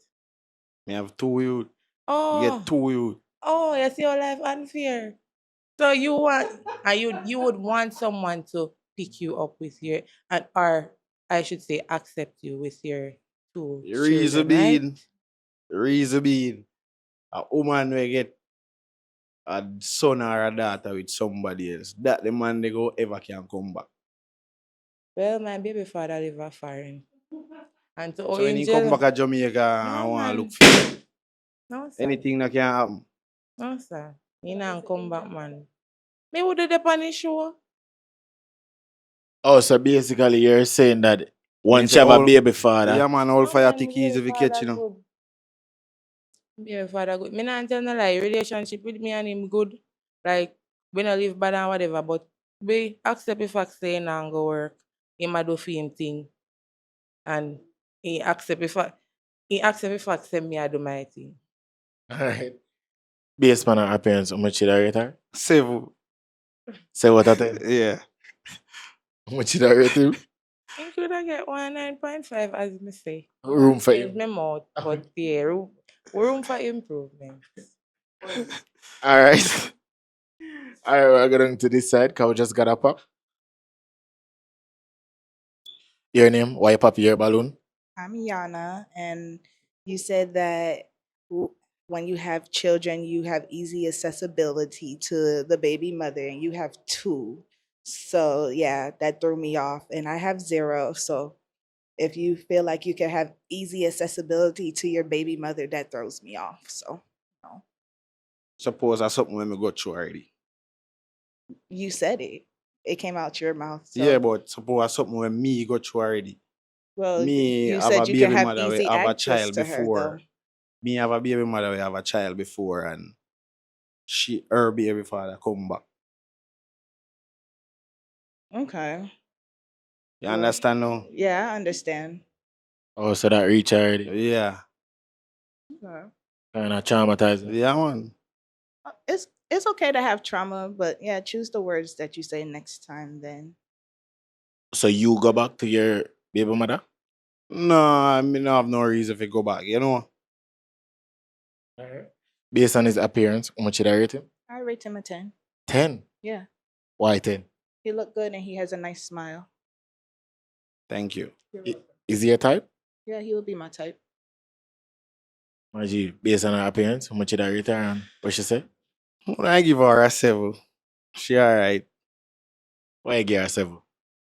Me have 2 youth. You Oh, get 2 youth. oh, you see your life unfair. So you want, and you would want someone to pick you up with your, and or I should say, accept you with your 2 Reason children, right? being, a woman will get a son or a daughter with somebody else. That the man they go ever can come back. Well, my baby father live a foreign, and to So when he come back Angel, at Jamaica, I no want to man, look for him. no sir, Anything that can happen. no sir, he not come back, man. Me would have on the show. oh, so basically you're saying that Me once say you have a all, baby father, yeah man, all No fire man, tick easy if you catch, you know. Baby father good. Me not tell no lie. Relationship with me and him good. Like we not live bad and whatever, but we accept the fact say and go work. Him a do for him thing, and he accept the fact say me I do my thing. all right. Based on her appearance, how much you rate her? 7. Say what I think. Yeah. How much you rate him? He could have get 9.5 as me say. Room for Change him. my mouth, but yeah, room for improvement. All right. All right, we're going to this side. Cow just got up. Your name? Why you pop your balloon? I'm Yana, and you said that when you have children, you have easy accessibility to the baby mother, and you have 2. So, yeah, that threw me off. And I have 0. So, if you feel like you can have easy accessibility to your baby mother, that throws me off. So, no. Suppose that's something when me go through already. You said it. It came out your mouth. So, Yeah, but suppose that's something when me go through already. well, Me you have said a you can baby have mother we easy have a access child to her, before. though. Me have a baby mother we have a child before and her baby father come back. Okay. You understand now? Yeah, I understand. Oh, so that reach already. Yeah. Okay. Kind of traumatizing. Yeah, man. It's okay to have trauma, but yeah, choose the words that you say next time then. So you go back to your baby mother? No, I mean, I have no reason to go back, you know? Based on his appearance, how much should I rate him? I rate him a 10. 10. Yeah. Why 10? He looked good and he has a nice smile. Thank you. Is he a type? Yeah, he would be my type. Margie, based on her appearance, how much should I rate her and what she say? I give her a 7. She alright. Why you give her 7?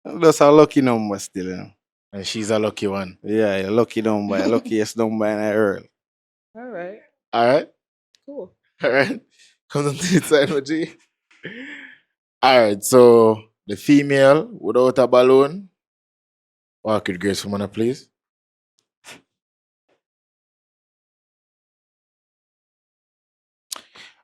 That's a lucky number still, you know? And she's a lucky one. Yeah, a lucky number. A luckiest number in the world. All right. Alright? Cool. Alright. Come on to the side, Margie. Alright, so the female without a balloon. Walk with grace, woman, please.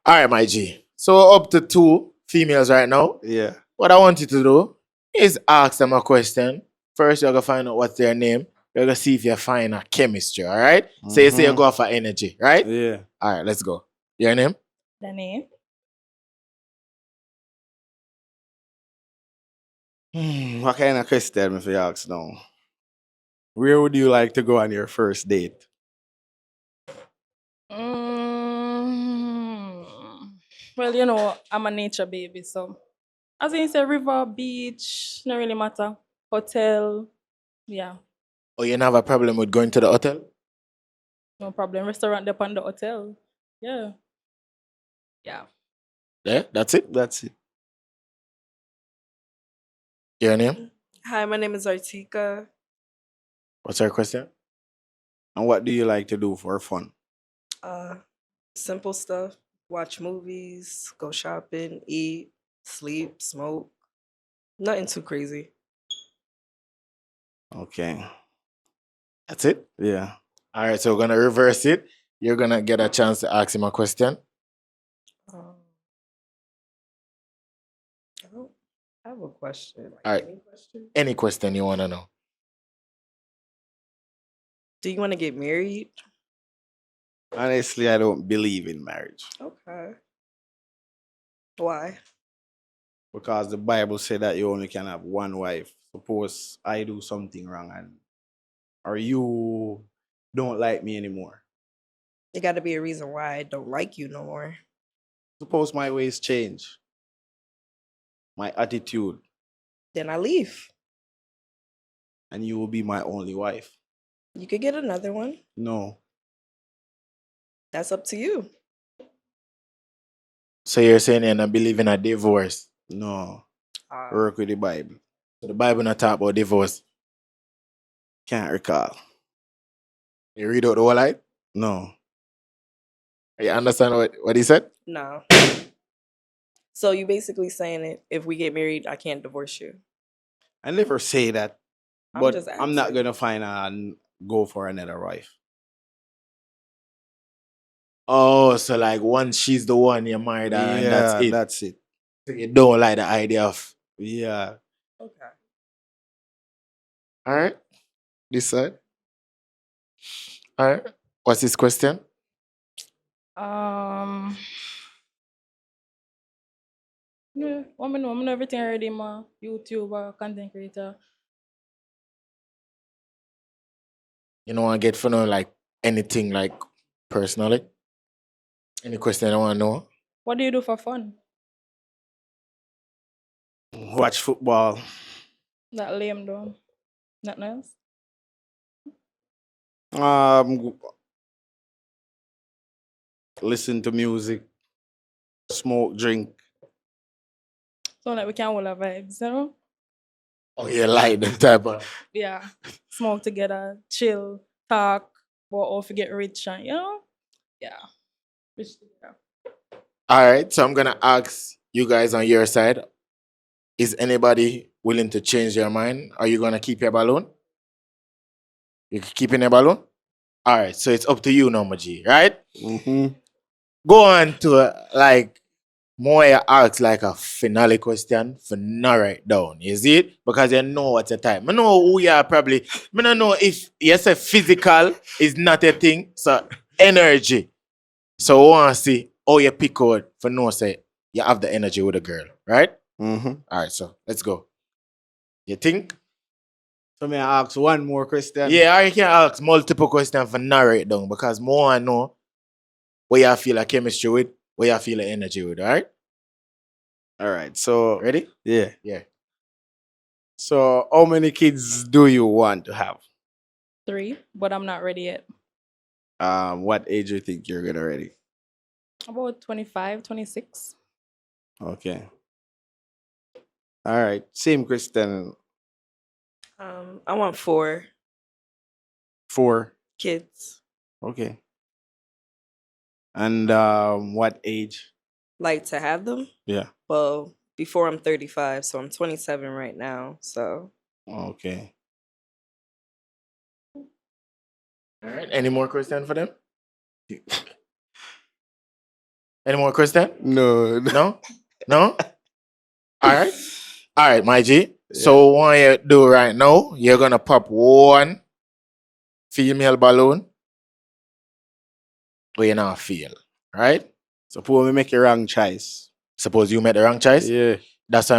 All right, my G. So up to 2 females right now. Yeah. What I want you to do is ask them a question. First, you're gonna find out what's their name. You're gonna see if you find a chemistry, all right? So you say you go for energy, right? Yeah. All right, let's go. Your name? The name? What kind of question if you ask now? Where would you like to go on your first date? Well, you know, I'm a nature baby, so as you say, river, beach, not really matter. Hotel, yeah, Oh, you don't have a problem with going to the hotel? no problem. Restaurant up on the hotel, yeah, yeah. Yeah, that's it. That's it. Your name? Hi, my name is Artika. What's your question? And what do you like to do for fun? Simple stuff. Watch movies, go shopping, eat, sleep, smoke. Nothing too crazy. Okay. That's it? Yeah. All right, so we're gonna reverse it. You're gonna get a chance to ask him a question. I have a question. All right. Any question? Any question you wanna know? Do you want to get married? Honestly, I don't believe in marriage. Okay. Why? Because the Bible said that you only can have one wife. Suppose I do something wrong and or you don't like me anymore. There got to be a reason why I don't like you no more. Suppose my ways change. My attitude. Then I leave. And you will be my only wife. You could get another one. No. That's up to you. So you're saying you're not believing a divorce? No. Work with the Bible. So the Bible not talk about divorce. Can't recall. You read out the whole life? No. You understand what he said? No. So you basically saying it, if we get married, I can't divorce you. I never say that. I'm But just I'm not asking. gonna find and go for another wife. Oh, so like once she's the one you married her and that's it. That's it. So you don't like the idea of. Yeah. Okay. All right. This side. All right. What's his question? Yeah, I know everything already, ma. YouTuber, content creator. You know, I get for know like anything like personally. Any question I want to know? What do you do for fun? Watch football. That lame though. Nothing else? Listen to music. Smoke, drink. So like we can all have vibes, you know? Oh, you like the type of. Yeah. Smoke together, chill, talk, but all forget rich and you know? Yeah. Rich together. All right. So I'm gonna ask you guys on your side. Is anybody willing to change their mind? Are you gonna keep your balloon? You keeping your balloon? All right. So it's up to you now, Maji, right? Mm-hmm. Go on to like more you ask like a finale question for narrow it down. You see it? Because you know what's the time. I know who you are probably. I don't know if yes, a physical is not a thing. So energy. So we want to see how you pick out for no say you have the energy with a girl, right? Mm-hmm. All right, so let's go. You think? So may I ask one more question? Yeah, or you can ask multiple questions for narrow it down because more I know where you feel a chemistry with, where you feel a energy with, all right? All right. So Ready? yeah. Yeah. So how many kids do you want to have? 3, but I'm not ready yet. What age do you think you're gonna ready? About 25, 26. Okay. All right. Same question. I want 4 4. kids, Okay. And what age? like to have them. Yeah. Well, before I'm 35, so I'm 27 right now. So Okay. All right. Any more question for them? Any more question? No. No? No? All right. All right, my G. So what you do right now, you're gonna pop one female balloon where you not feel. Right? Suppose we make a wrong choice. Suppose you made the wrong choice. Yeah. That's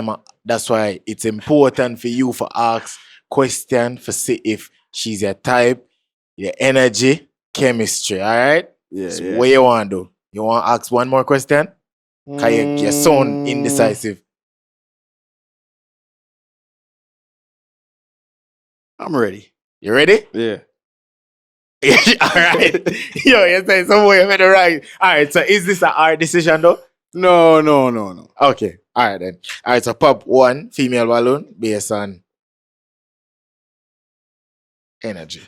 why it's important for you for ask question for see if she's your type, your energy, chemistry. All right. Yeah. So Yeah. what you want to do? You want to ask one more question? Cause you sound indecisive. I'm ready. You ready? Yeah. All right. Yo, you're saying somewhere you made it right. All right. So is this a hard decision though? No, no, no, no. Okay. All right then. All right. So pop one female balloon based on energy.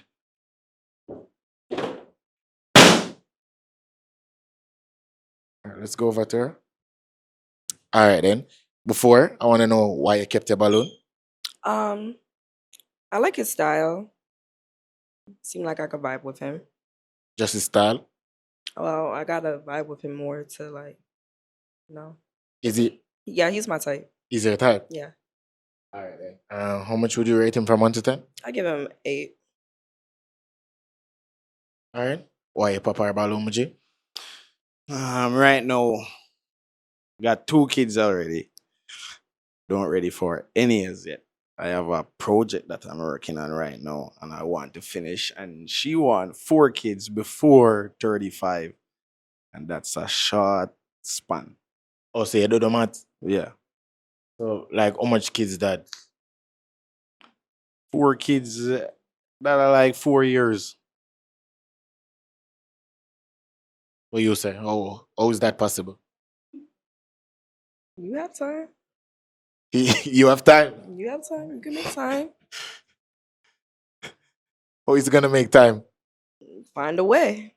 All right, let's go over to her. All right then. Before, I want to know why you kept your balloon. I like his style. Seemed like I could vibe with him. Just his style. Well, I gotta vibe with him more to like, you know. Is he? Yeah, he's my type. Is your type? Yeah, All right then. How much would you rate him from 1 to 10? I give him 8. All right. Why you pop our balloon, Muji? Right now, got 2 kids already. Don't ready for any as yet. I have a project that I'm working on right now, and I want to finish. And she want 4 kids before 35, and that's a short span. Oh, so you do the math. Yeah, So, like, how much kids that? 4 kids that are like 4 years. What you say? How is that possible? You have time. You have time. You have time. You can make time. How is it gonna make time? Find a way.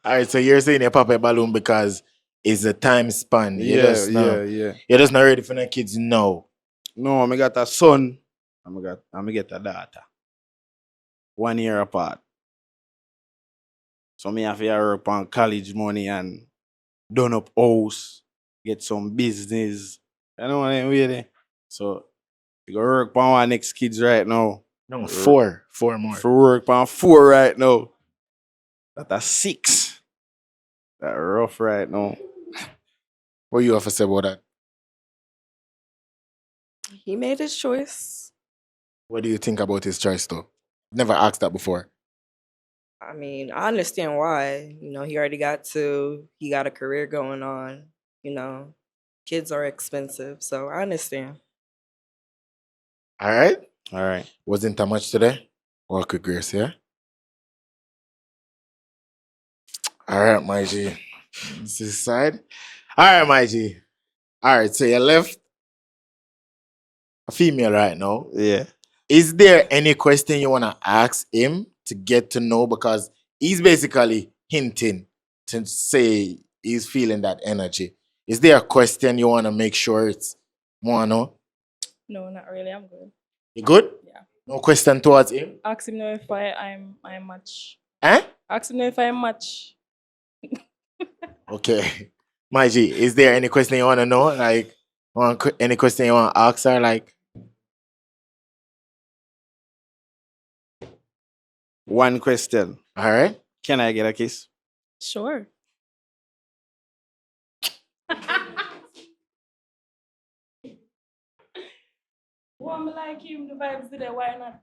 All right. So you're saying you pop a balloon because it's a time span. Yeah. You're just not ready for the kids now. No, I got a son. I get a daughter. 1 year apart. So me have to work on college money and done up house, get some business. You know what I mean? So you go work on our next kids right now. No, 4 more. For work on 4 right now. That's 6. That rough right now. What you have to say about that? He made his choice. What do you think about his choice, though? Never asked that before. I mean, I understand why. You know, he already got 2. He got a career going on. You know, kids are expensive, so I understand. All right. All right. Wasn't that much today? Walk with grace, yeah? All right, my G. This is side. All right, my G. All right, so you left a female right now. Yeah. Is there any question you want to ask him to get to know? Because he's basically hinting to say he's feeling that energy. Is there a question you want to make sure it's more know? No, not really. I'm good. You good? Yeah. No question towards him? Ask him know if I'm match. Eh? Ask him know if I'm match. Okay. My G, is there any question you want to know? Like, any question you want to ask her? Like, One question. All right. Can I get a kiss? Sure. Well, me like him, the vibes there, why not?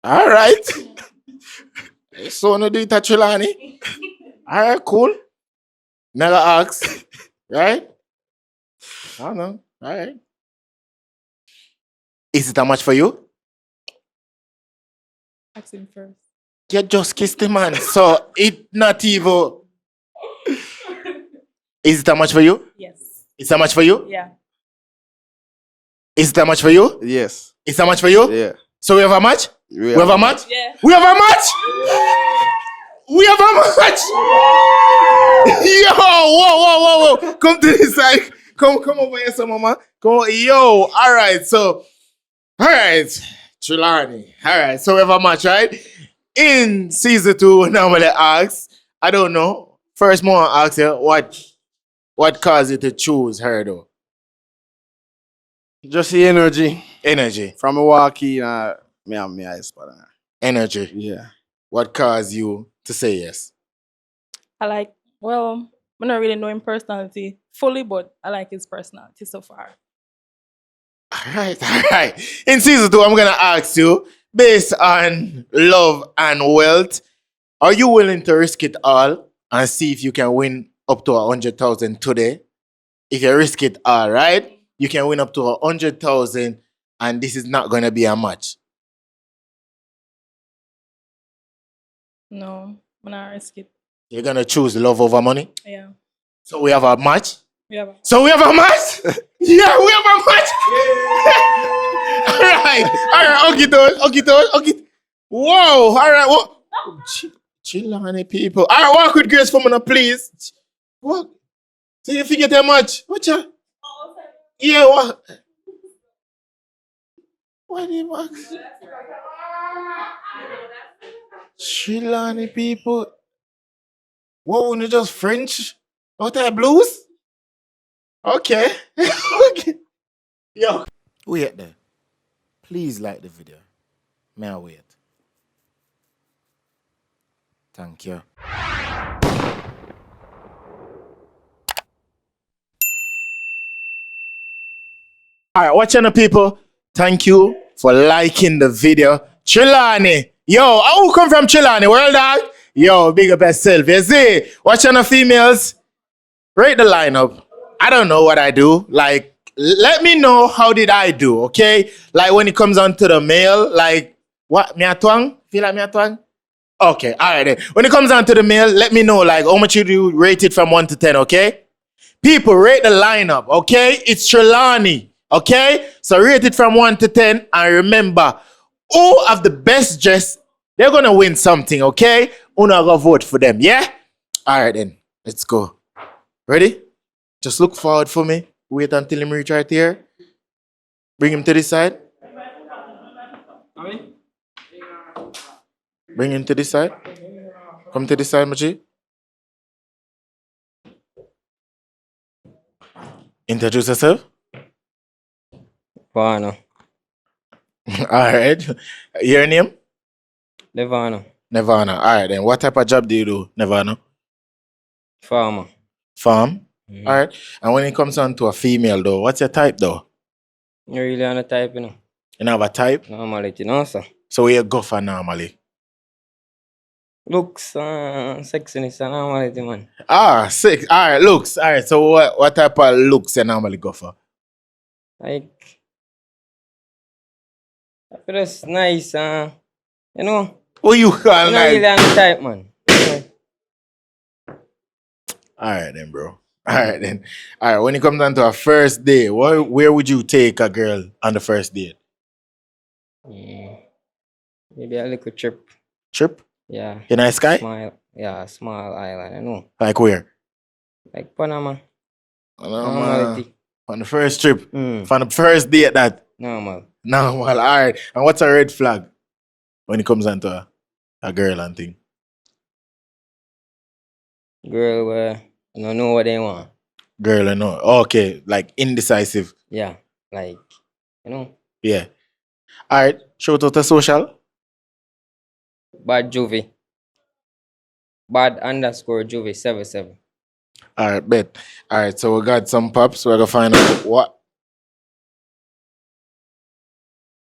All right. So no do it at Trelawny. All right, cool. Never ask. Right? I don't know. All right. Is it that much for you? Ask him first. You just kissed the man. So it not even. Is it that much for you? Yes. Is that much for you? Yeah. Is it that much for you? Yes. Is that much for you? Yeah. So we have a match? We We have a match? Yeah. We have a match? We have a match! Yo, whoa. Come to this side. Come over here, some mama. Come on. Yo, all right. So, all right. Trelawny. All right. So we have a match, right? In season 2, we normally ask, I don't know. First, more ask you, what caused you to choose her, though? Just the energy. Energy. From Milwaukee, me have my eyes spot on her. Energy. Yeah. What caused you to say yes? I like, well, I don't really know him personality fully, but I like his personality so far. All right. In season 2, I'm going to ask you, based on love and wealth, are you willing to risk it all and see if you can win up to 100,000 today? If you risk it all, right? You can win up to 100,000 and this is not going to be a match. No, I'm not risk it. You're going to choose love over money? Yeah. So we have a match? Yeah. So we have a match? Yeah, we have a match! All right. Okay. Whoa, all right. What? Trelawny people. All right, walk with grace for me, please. What? So you forget how much? What ya? Yeah, what? What the fuck? Trelawny people. What, when you just French? What that blues? Okay. Okay. Yo. Wait there. Please like the video. May I wait? Thank you. All right, watching the people. Thank you for liking the video. Trelawny. Yo, who come from Trelawny? World dog? Yo, big up yourself. You see? Watching the females. Rate the lineup. I don't know what I do. Like, let me know how did I do, okay? Like when it comes on to the male, like, what? Me a twang? Feel like me a twang? Okay, all right then. When it comes on to the male, let me know, like, how much you do rate it from 1 to 10, okay? People, rate the lineup, okay? It's Trelawny, okay? So rate it from 1 to 10, and remember, who have the best dress, they're gonna win something, okay? Una go vote for them, yeah? All right then, let's go. Ready? Just look forward for me. Wait until him reach right here. Bring him to this side. Bring him to this side. Come to this side, Machi. Introduce yourself. Vano. All right. Your name? Devano. Nirvana. All right then. What type of job do you do, Nirvana? Farmer. Farm. All right. And when it comes on to a female, though, what's your type, though? You really on the type, you know? You have a type? Normally, you know, sir. So where you go for normally? Looks, sexiness, and normality, man. Ah, 6. All right, looks. All right. So what type of looks you normally go for? Like, I feel it's nice, you know? What you call You nice? really on the type, man. All right then, bro. All right then. All right. When it comes down to a first date, where would you take a girl on the first date? Maybe a little trip. Trip? Yeah. In a sky? Small island, I know. Like where? Like Panama. Normality. On the first trip. Mm. On the first date, that. Normal. Normal. All right. And what's a red flag when it comes down to a girl and thing? Girl, where you don't know what they want. Girl, I know. Okay. Like indecisive. Yeah. Like, you know. Yeah. Alright, shout out to social. Bad Juvie. Bad underscore Juvie 77. Alright, bet. Alright, so we got some pops. We're gonna find out what.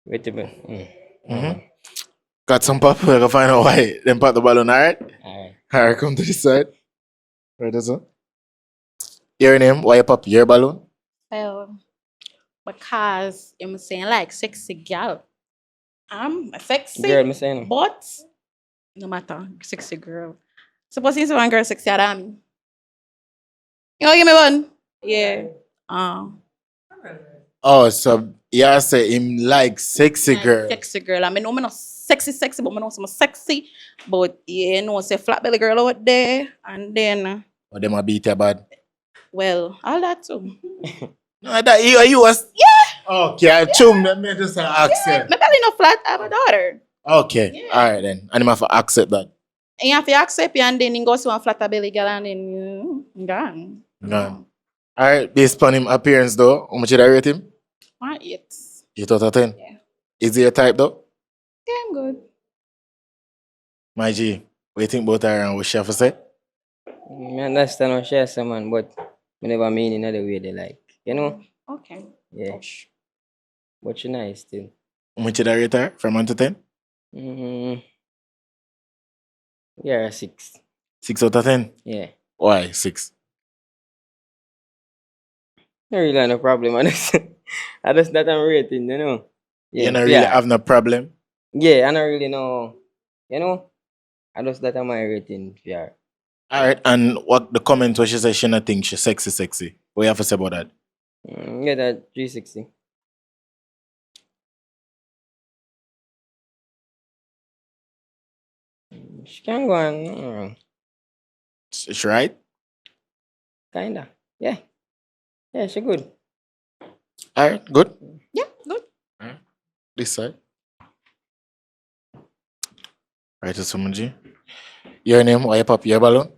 Wait a minute. Mm-hmm. Got some pop. We're gonna find out why them pop the ballon. Alright? Alright. Alright, come to this side. Right, that's all. Your name, why you pop your balloon? Well, because I'm saying like sexy girl. I'm a sexy, Girl, me saying. but no matter, sexy girl. Suppose you see one girl sexier than me. You know, give me one. Yeah. Oh, so yeah, say him like sexy Like girl. sexy girl. I mean, no, me not sexy, but me know some sexy. But yeah, no, say flat belly girl out there, and then Or them a beat you bad. well, all that too. No, that you was. Yeah. Okay, I chum. Let me just ask My you. belly no flat. I have a daughter. Okay, alright then. And him have to accept that. And you have to accept it, and then you go see one flat belly girl, and then you gone. No. Alright, based on him appearance though, how much did I rate him? Not yet. You thought of 10? Yeah. Is he your type though? Yeah, I'm good. My G, what you think about her and what she have to say? I understand what she say, man, but I never mean in the way they like. You know? Okay. Yeah. But she nice still. How much did I rate her from 1 to 10? Yeah, a 6. 6 out of 10? Yeah. Why 6? No really have no problem. I just that I'm rating, you know. Yeah, You don't really have no problem? Yeah, I don't really know. You know? I just that I'm my rating PR. Alright, and what the comment was she said she not think she's sexy. What you have to say about that? Yeah, that 360. She can go on. She right? Kinda. Yeah. Yeah, she good. Alright, good. Yeah, good. This side. Right to someone G. Your name, why you pop your balloon?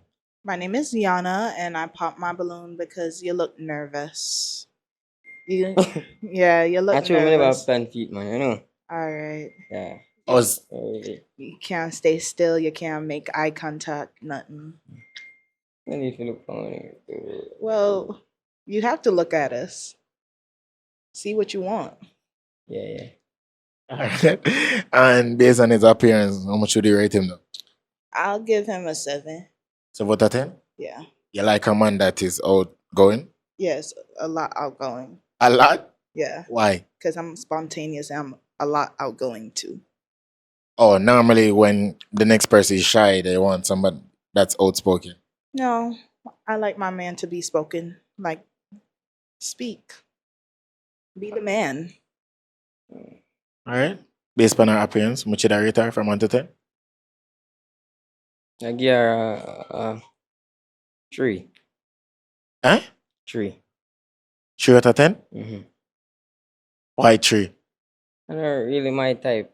My name is Yana, and I popped my balloon because you look nervous. You, yeah, you look Actually, I never have nervous. 10 feet, man, you know. All right. Yeah. You can't stay still. You can't make eye contact. Nothing. I need to look funny. Well, you have to look at us. See what you want. Yeah. Alright. And based on his appearance, how much would you rate him though? I'll give him a 7. So what a 10? Yeah. You like a man that is outgoing? Yes, a lot outgoing. A lot? Yeah. Why? Because I'm spontaneous and I'm a lot outgoing too. Oh, normally when the next person is shy, they want somebody that's outspoken. No, I like my man to be spoken. Like, speak. Be the man. Alright. Based on her appearance, much did I rate her from 1 to 10? I give her 3. Huh? 3. 3 out of 10? Mm-hmm. Why 3? And her really my type,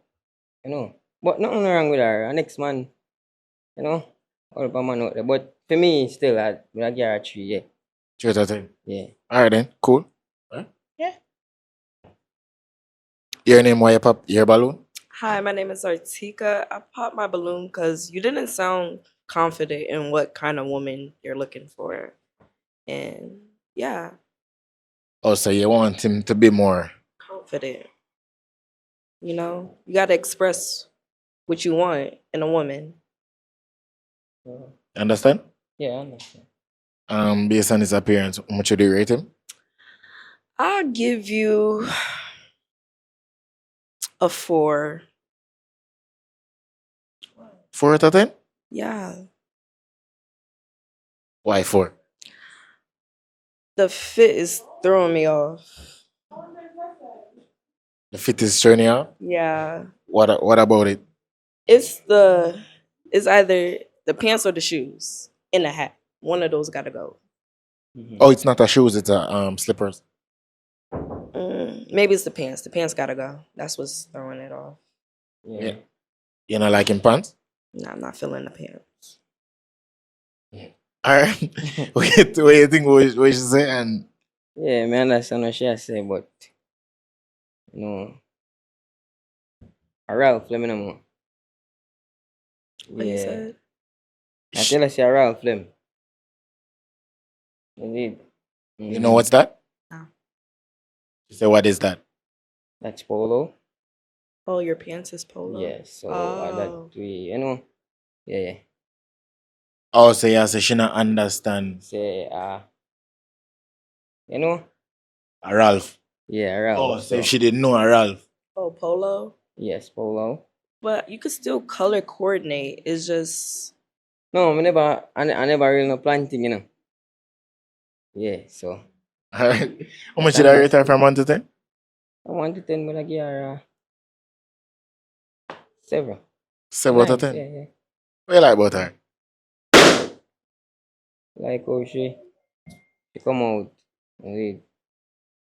you know. But nothing wrong with her. Her next man, you know, all of a man out there. But for me, still, I give her 3, yeah. 3 out of 10? Yeah. Alright then, cool. Huh? Yeah. Your name, why you pop your balloon? Hi, my name is Artika. I popped my balloon because you didn't sound confident in what kind of woman you're looking for. And yeah, Oh, so you want him to be more. confident. You know, you got to express what you want in a woman. Understand? Yeah, I understand. Based on his appearance, how much would you rate him? I'll give you a 4. 4 out of 10? Yeah. Why 4? The fit is throwing me off. The fit is turning out? Yeah. What about it? It's either the pants or the shoes and the hat. One of those gotta go. Oh, it's not a shoes, it's a slippers. Maybe it's the pants. The pants gotta go. That's what's throwing it off. Yeah. You not liking pants? No, I'm not feeling the pants. Alright. What do you think what you say? And Yeah, man, understand what she say, but you know, A Ralph, let me know more. What you said? I tell us a Ralph, let me. Indeed. You know what's that? No. You say, what is that? That's polo. Oh, your pants is polo. Yes, so Oh. that we, you know, yeah. Oh, so yeah, so she not understand. Say, you know, A Ralph. yeah, Ralph. Oh, so if she didn't know a Ralph. Oh, polo. Yes, polo. But you could still color coordinate. It's just No, I never really no planting, you know. Yeah, so. Alright. How much did I rate her from 1 to 10? I 1 to 10, but I give her 7. 7 out of Nice, 10. yeah. What you like about her? Like how she come out. Indeed.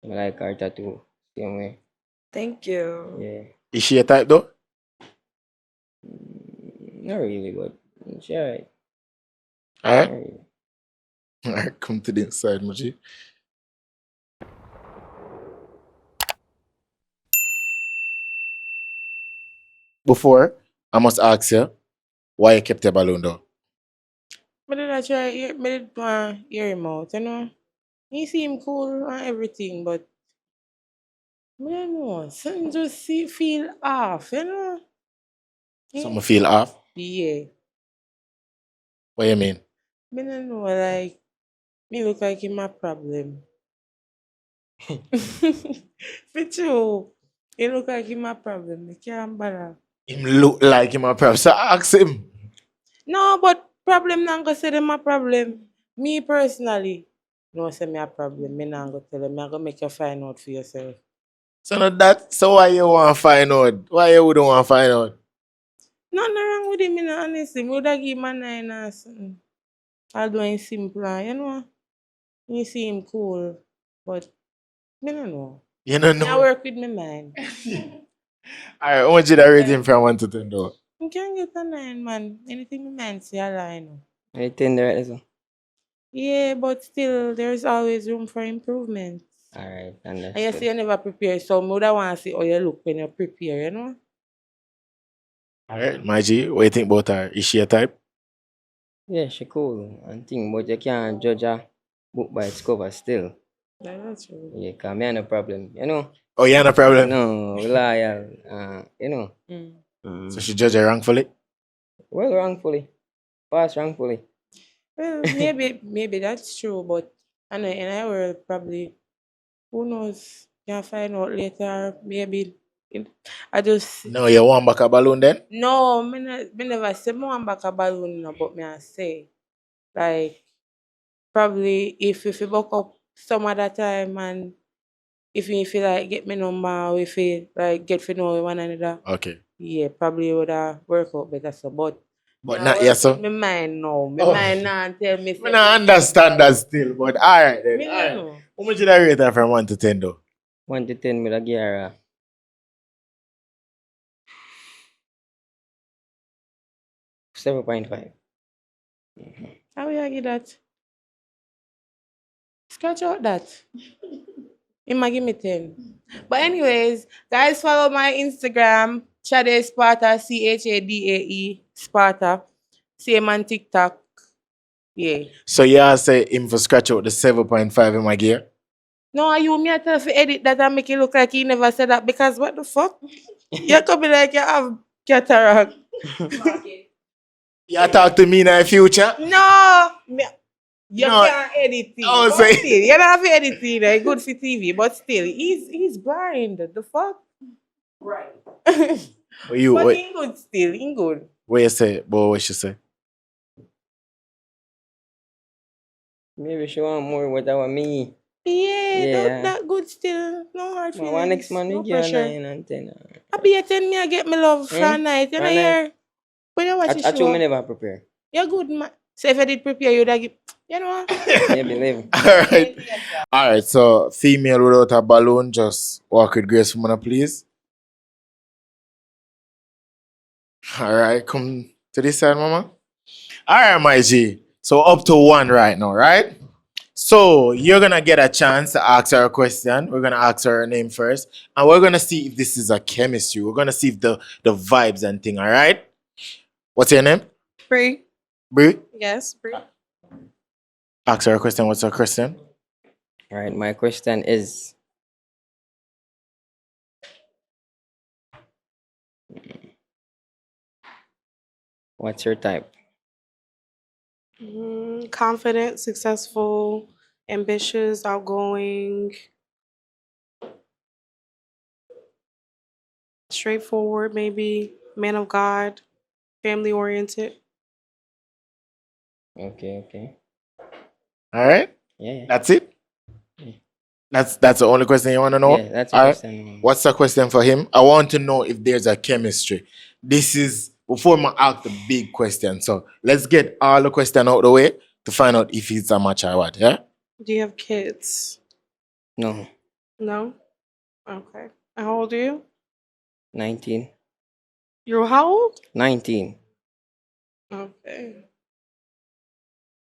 I like her tattoo. Same way. thank you. Yeah. Is she a type though? Not really, but she alright. Alright. Alright. Alright, come to the inside, Muji. Before, I must ask you why you kept your balloon though. Me did I try me did hear him out, you know. He seem cool and everything, but I don't know. Something just feel off, you know. Something feel off? Yeah. What you mean? Me don't know, like me look like him a problem. For true. He look like him a problem. Me can't bother. Him look like him a problem. So ask him. No, but problem not gonna say them a problem. Me personally, no say me a problem. Me not gonna tell them. Me gonna make you find out for yourself. So not that. So why you want to find out? Why you wouldn't want to find out? Nothing wrong with him, me not honestly. Me woulda give him a 9 or something. Although he's simple, and you know, you see him cool, but me don't know. You don't Me I know. work with my mind. Alright, how much did I rate him from 1 to 10 though? You can get a 9, man. Anything my mind say, I line. I 10 the right so. Yeah, but still, there's always room for improvement. Alright, And you understood. say you never prepare, so I would want to see how you look when you prepare, you know? Alright, my G, what you think about her? Is she a type? Yeah, she cool and thing, but you can't judge a book by its cover still. Yeah, that's true. Yeah, cause me have no problem, you know. Oh, you have no problem? No, we loyal, you know. So she judge her wrongfully? Well, wrongfully. Pass wrongfully. Well, maybe that's true, but I know in our world, probably, who knows? Can find out later, maybe. I just No, you want back a balloon then? no, me never say me want back a balloon, no, but me I say like probably if you buck up some other time and if you feel like get me number or if you like get to know one another, Okay. yeah, probably would work out better. So, but Not yet, so? me mind no, me Oh. mind now tell me. I don't understand that still, but alright then. Me no Alright. know. How much did I rate her from 1 to 10 though? 1 to 10, me give her 7.5. How will I get that? Scratch out that. He might give me 10. But anyways, guys, follow my Instagram, Chade Sparta, CHADAE Sparta. Same on TikTok. Yeah. So yeah, say him for scratch out the 7.5 in my gear. No, you me I tell to edit that and make it look like he never said that because what the fuck? You could be like you have cataract. You talk to me in the future? No, you No. can't edit it. Oh, But say- still, you don't have to edit it. It's good for TV, but still, he's blind. The fuck? Right. What you, But what, he good still. He good. what you say? Boy, what she say? Maybe she want more what I want me. Yeah, Yeah. that good still. No hard feelings. One next man, no we give her pressure. 9 and 10. I be a 10 me I get me love for a night. You know For a here. When you watch the I show, me never prepare. you're good man. So if I did prepare, you'd have give, you know. Yeah, believe. Alright. Alright, so female without a balloon, just walk with grace for me, please. Alright, come to this side, mama. Alright, my G. So up to 1 right now, right? So you're gonna get a chance to ask her a question. We're gonna ask her name first, and we're gonna see if this is a chemistry. We're gonna see if the vibes and thing. All right. What's your name? Bree. Bree. Yes, Bree. Ask her a question. What's her question? All right, my question is, what's your type? Confident, successful, ambitious, outgoing, straightforward, maybe man of God, family oriented. Okay, okay. All right. Yeah. That's it. That's the only question you want to know. Yeah, that's the All right. question. What's the question for him? I want to know if there's a chemistry. This is before I ask the big question. So let's get all the question out of the way to find out if it's a match or what. Yeah. Do you have kids? No, No? Okay. And how old are you? 19. You're how old? 19. Okay.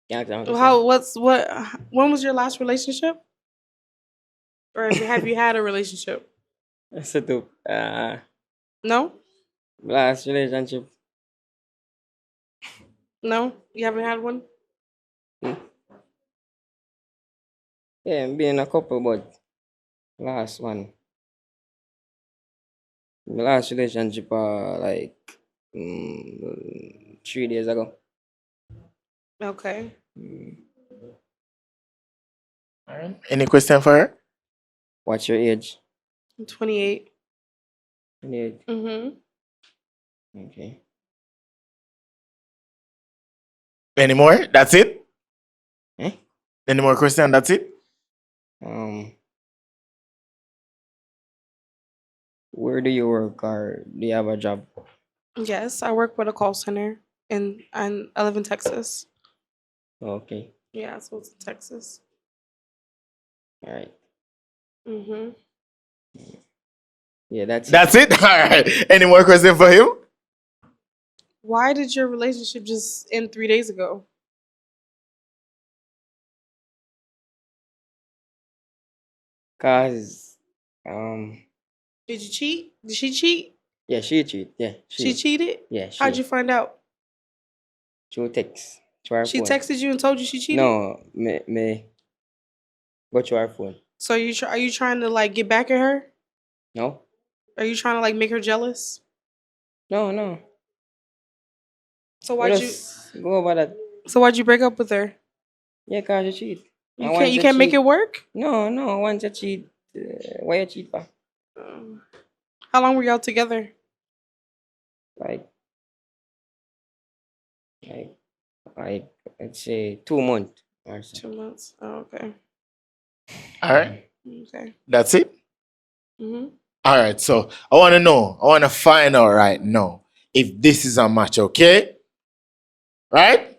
Yeah, When was your last relationship? Or have you had a relationship? That's it. No? Last relationship. No? You haven't had one? Yeah, been a couple, but last one. My last relationship, like 3 days ago. Okay. All right. Any question for her? What's your age? I'm 28. 28. Mm-hmm. Okay. Any more? That's it? Eh? Any more question? That's it? Where do you work, or do you have a job? Yes, I work with a call center and I live in Texas. Okay. Yeah, so it's in Texas. All right. Mm-hmm. Yeah, that's it. All right. Any more question for him? Why did your relationship just end 3 days ago? Cause Did you cheat? Did she cheat? yeah, she cheat. Yeah, She cheated? Yeah, How'd you find out? Through text. To her She phone. texted you and told you she cheated? No, me. Go to her phone. So are you trying to like get back at her? No, Are you trying to like make her jealous? no. So We just go over that. why'd you break up with her? Yeah, cause you cheat. You can't make it work? No. Once you cheat, why you cheat for? How long were y'all together? Like, let's say 2 months or so. 2 months. Oh, okay. All right. Okay. That's it? Mm-hmm. All right. So I want to find out right now if this is a match, okay? Right?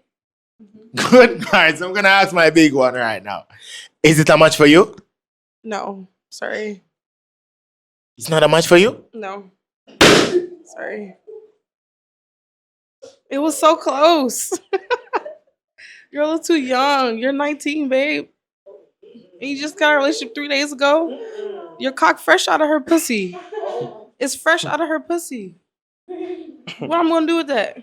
Good. All right. So I'm going to ask my big one right now. Is it a match for you? No. Sorry. It's not a match for you? No. Sorry. It was so close. You're a little too young. You're 19, babe. And you just got a relationship 3 days ago. Your cock fresh out of her pussy. It's fresh out of her pussy. What I'm gonna do with that?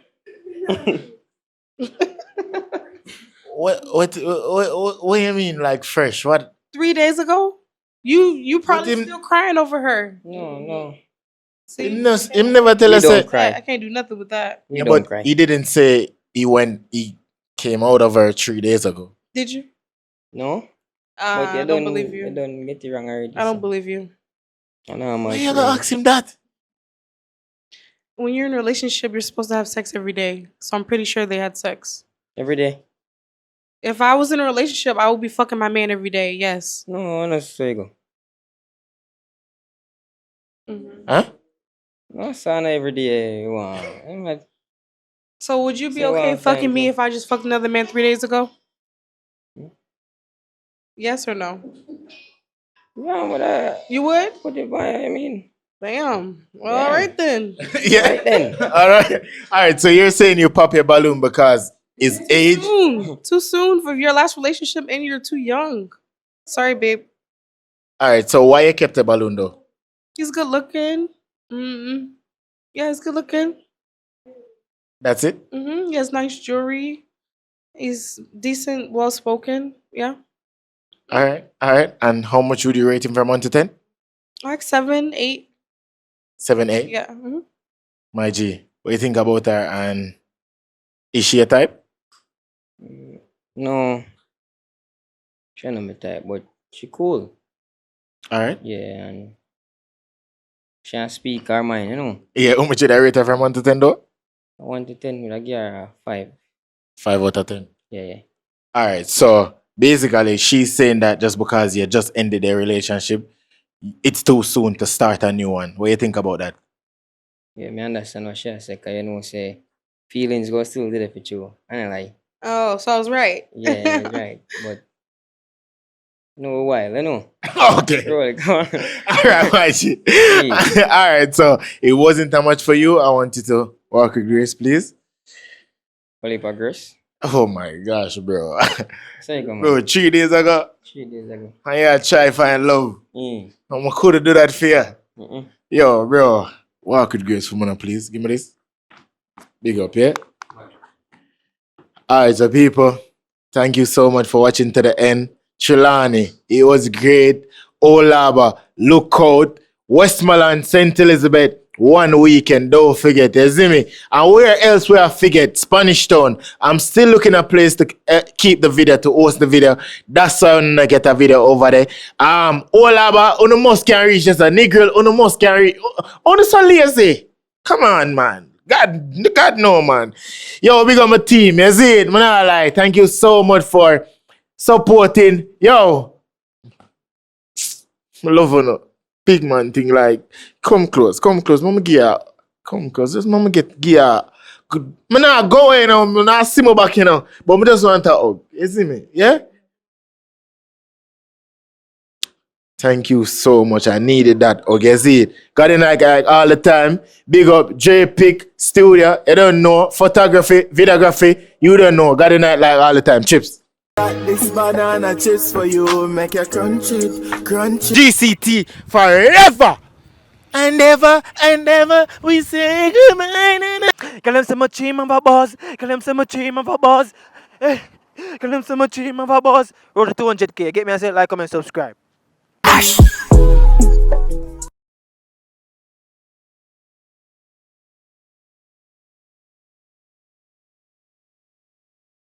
What do you mean, like fresh? What? 3 days ago? You probably still crying over her. No. See? Him never tell us. I can't do nothing with that. Yeah, but he didn't say he came out of her 3 days ago. Did you? No. But I don't believe you. You don't get it wrong already. I don't believe you. I know how much. Why you gonna ask him that? When you're in a relationship, you're supposed to have sex every day. So I'm pretty sure they had sex. Every day? If I was in a relationship, I would be fucking my man every day. Yes. No, no, go. Huh? No, son, every day. Wow. So would you be So, okay fucking thank me you. if I just fucked another man 3 days ago? Yes or no? Yeah, but You would? What if I mean? Damn. Well, Yeah. all right then. Yeah. Right then. All right. So you're saying you pop your balloon because Is age? Too soon for your last relationship, and you're too young. Sorry, babe. All right. So why you kept the balloon though? He's good looking. Yeah, he's good looking. That's it. He has nice jewelry. He's decent, well spoken. Yeah, All right. All right. And how much would you rate him from 1 to 10? like 7, 8. 7, 8. Yeah. My G, what do you think about her? And is she a type? No, she not my type, but she cool. All right. Yeah, and she can speak her mind, you know. Yeah. How much would I rate her from 1 to 10 though? 1 to 10, I give her a 5. 5 out of 10. Yeah. All right. So basically, she's saying that just because you just ended a relationship, it's too soon to start a new one. What do you think about that? Yeah, me understand what she say, cause you know, say, feelings go still there for you. And I like, Oh, so I was right. yeah, you're right. But, no while, you know. Okay. Roll, come on. All right, my G. All right. So it wasn't that much for you. I want you to work with grace, please. Oliver Grace. Oh my gosh, bro. So you come Bro, on. 3 days ago, 3 days ago. I had try find love. Mm. I couldn't do that for you. Mm-mm. Yo, bro, walk with grace for me, please. Give me this. Big up, yeah? All right, so people, thank you so much for watching to the end. Trelawny, it was great. Olaba, Lookout, Westmoreland, St. Elizabeth, one weekend, don't forget, you see me? And where else we have forget? Spanish Town. I'm still looking at a place to keep the video, to host the video. That's why I'm gonna get a video over there. Olaba, on the must can reach just a nigger, on the must can reach. On the so lazy. Come on, man. God no, man. Yo, big up my team, you see it? Man, I lie. Thank you so much for supporting. Yo, I love you. Big man thing like, come close. Mama give come close. Just mama give good. Man, not go in, man, not see me back, but me just want to hug. You see me? Yeah? Thank you so much. I needed that. Okay, see it. Got in like all the time. Big up J-Pick Studio. You don't know. Photography, videography. You don't know. Got in like all the time. Chips. This banana chips for you, make you crunch it. GCT forever and ever we say goodbye. Girl, them say my team of a boss. Girl, them say my team of a boss. Girl, them say my team of a boss. Road to 200k. Get me a say, like, comment, subscribe.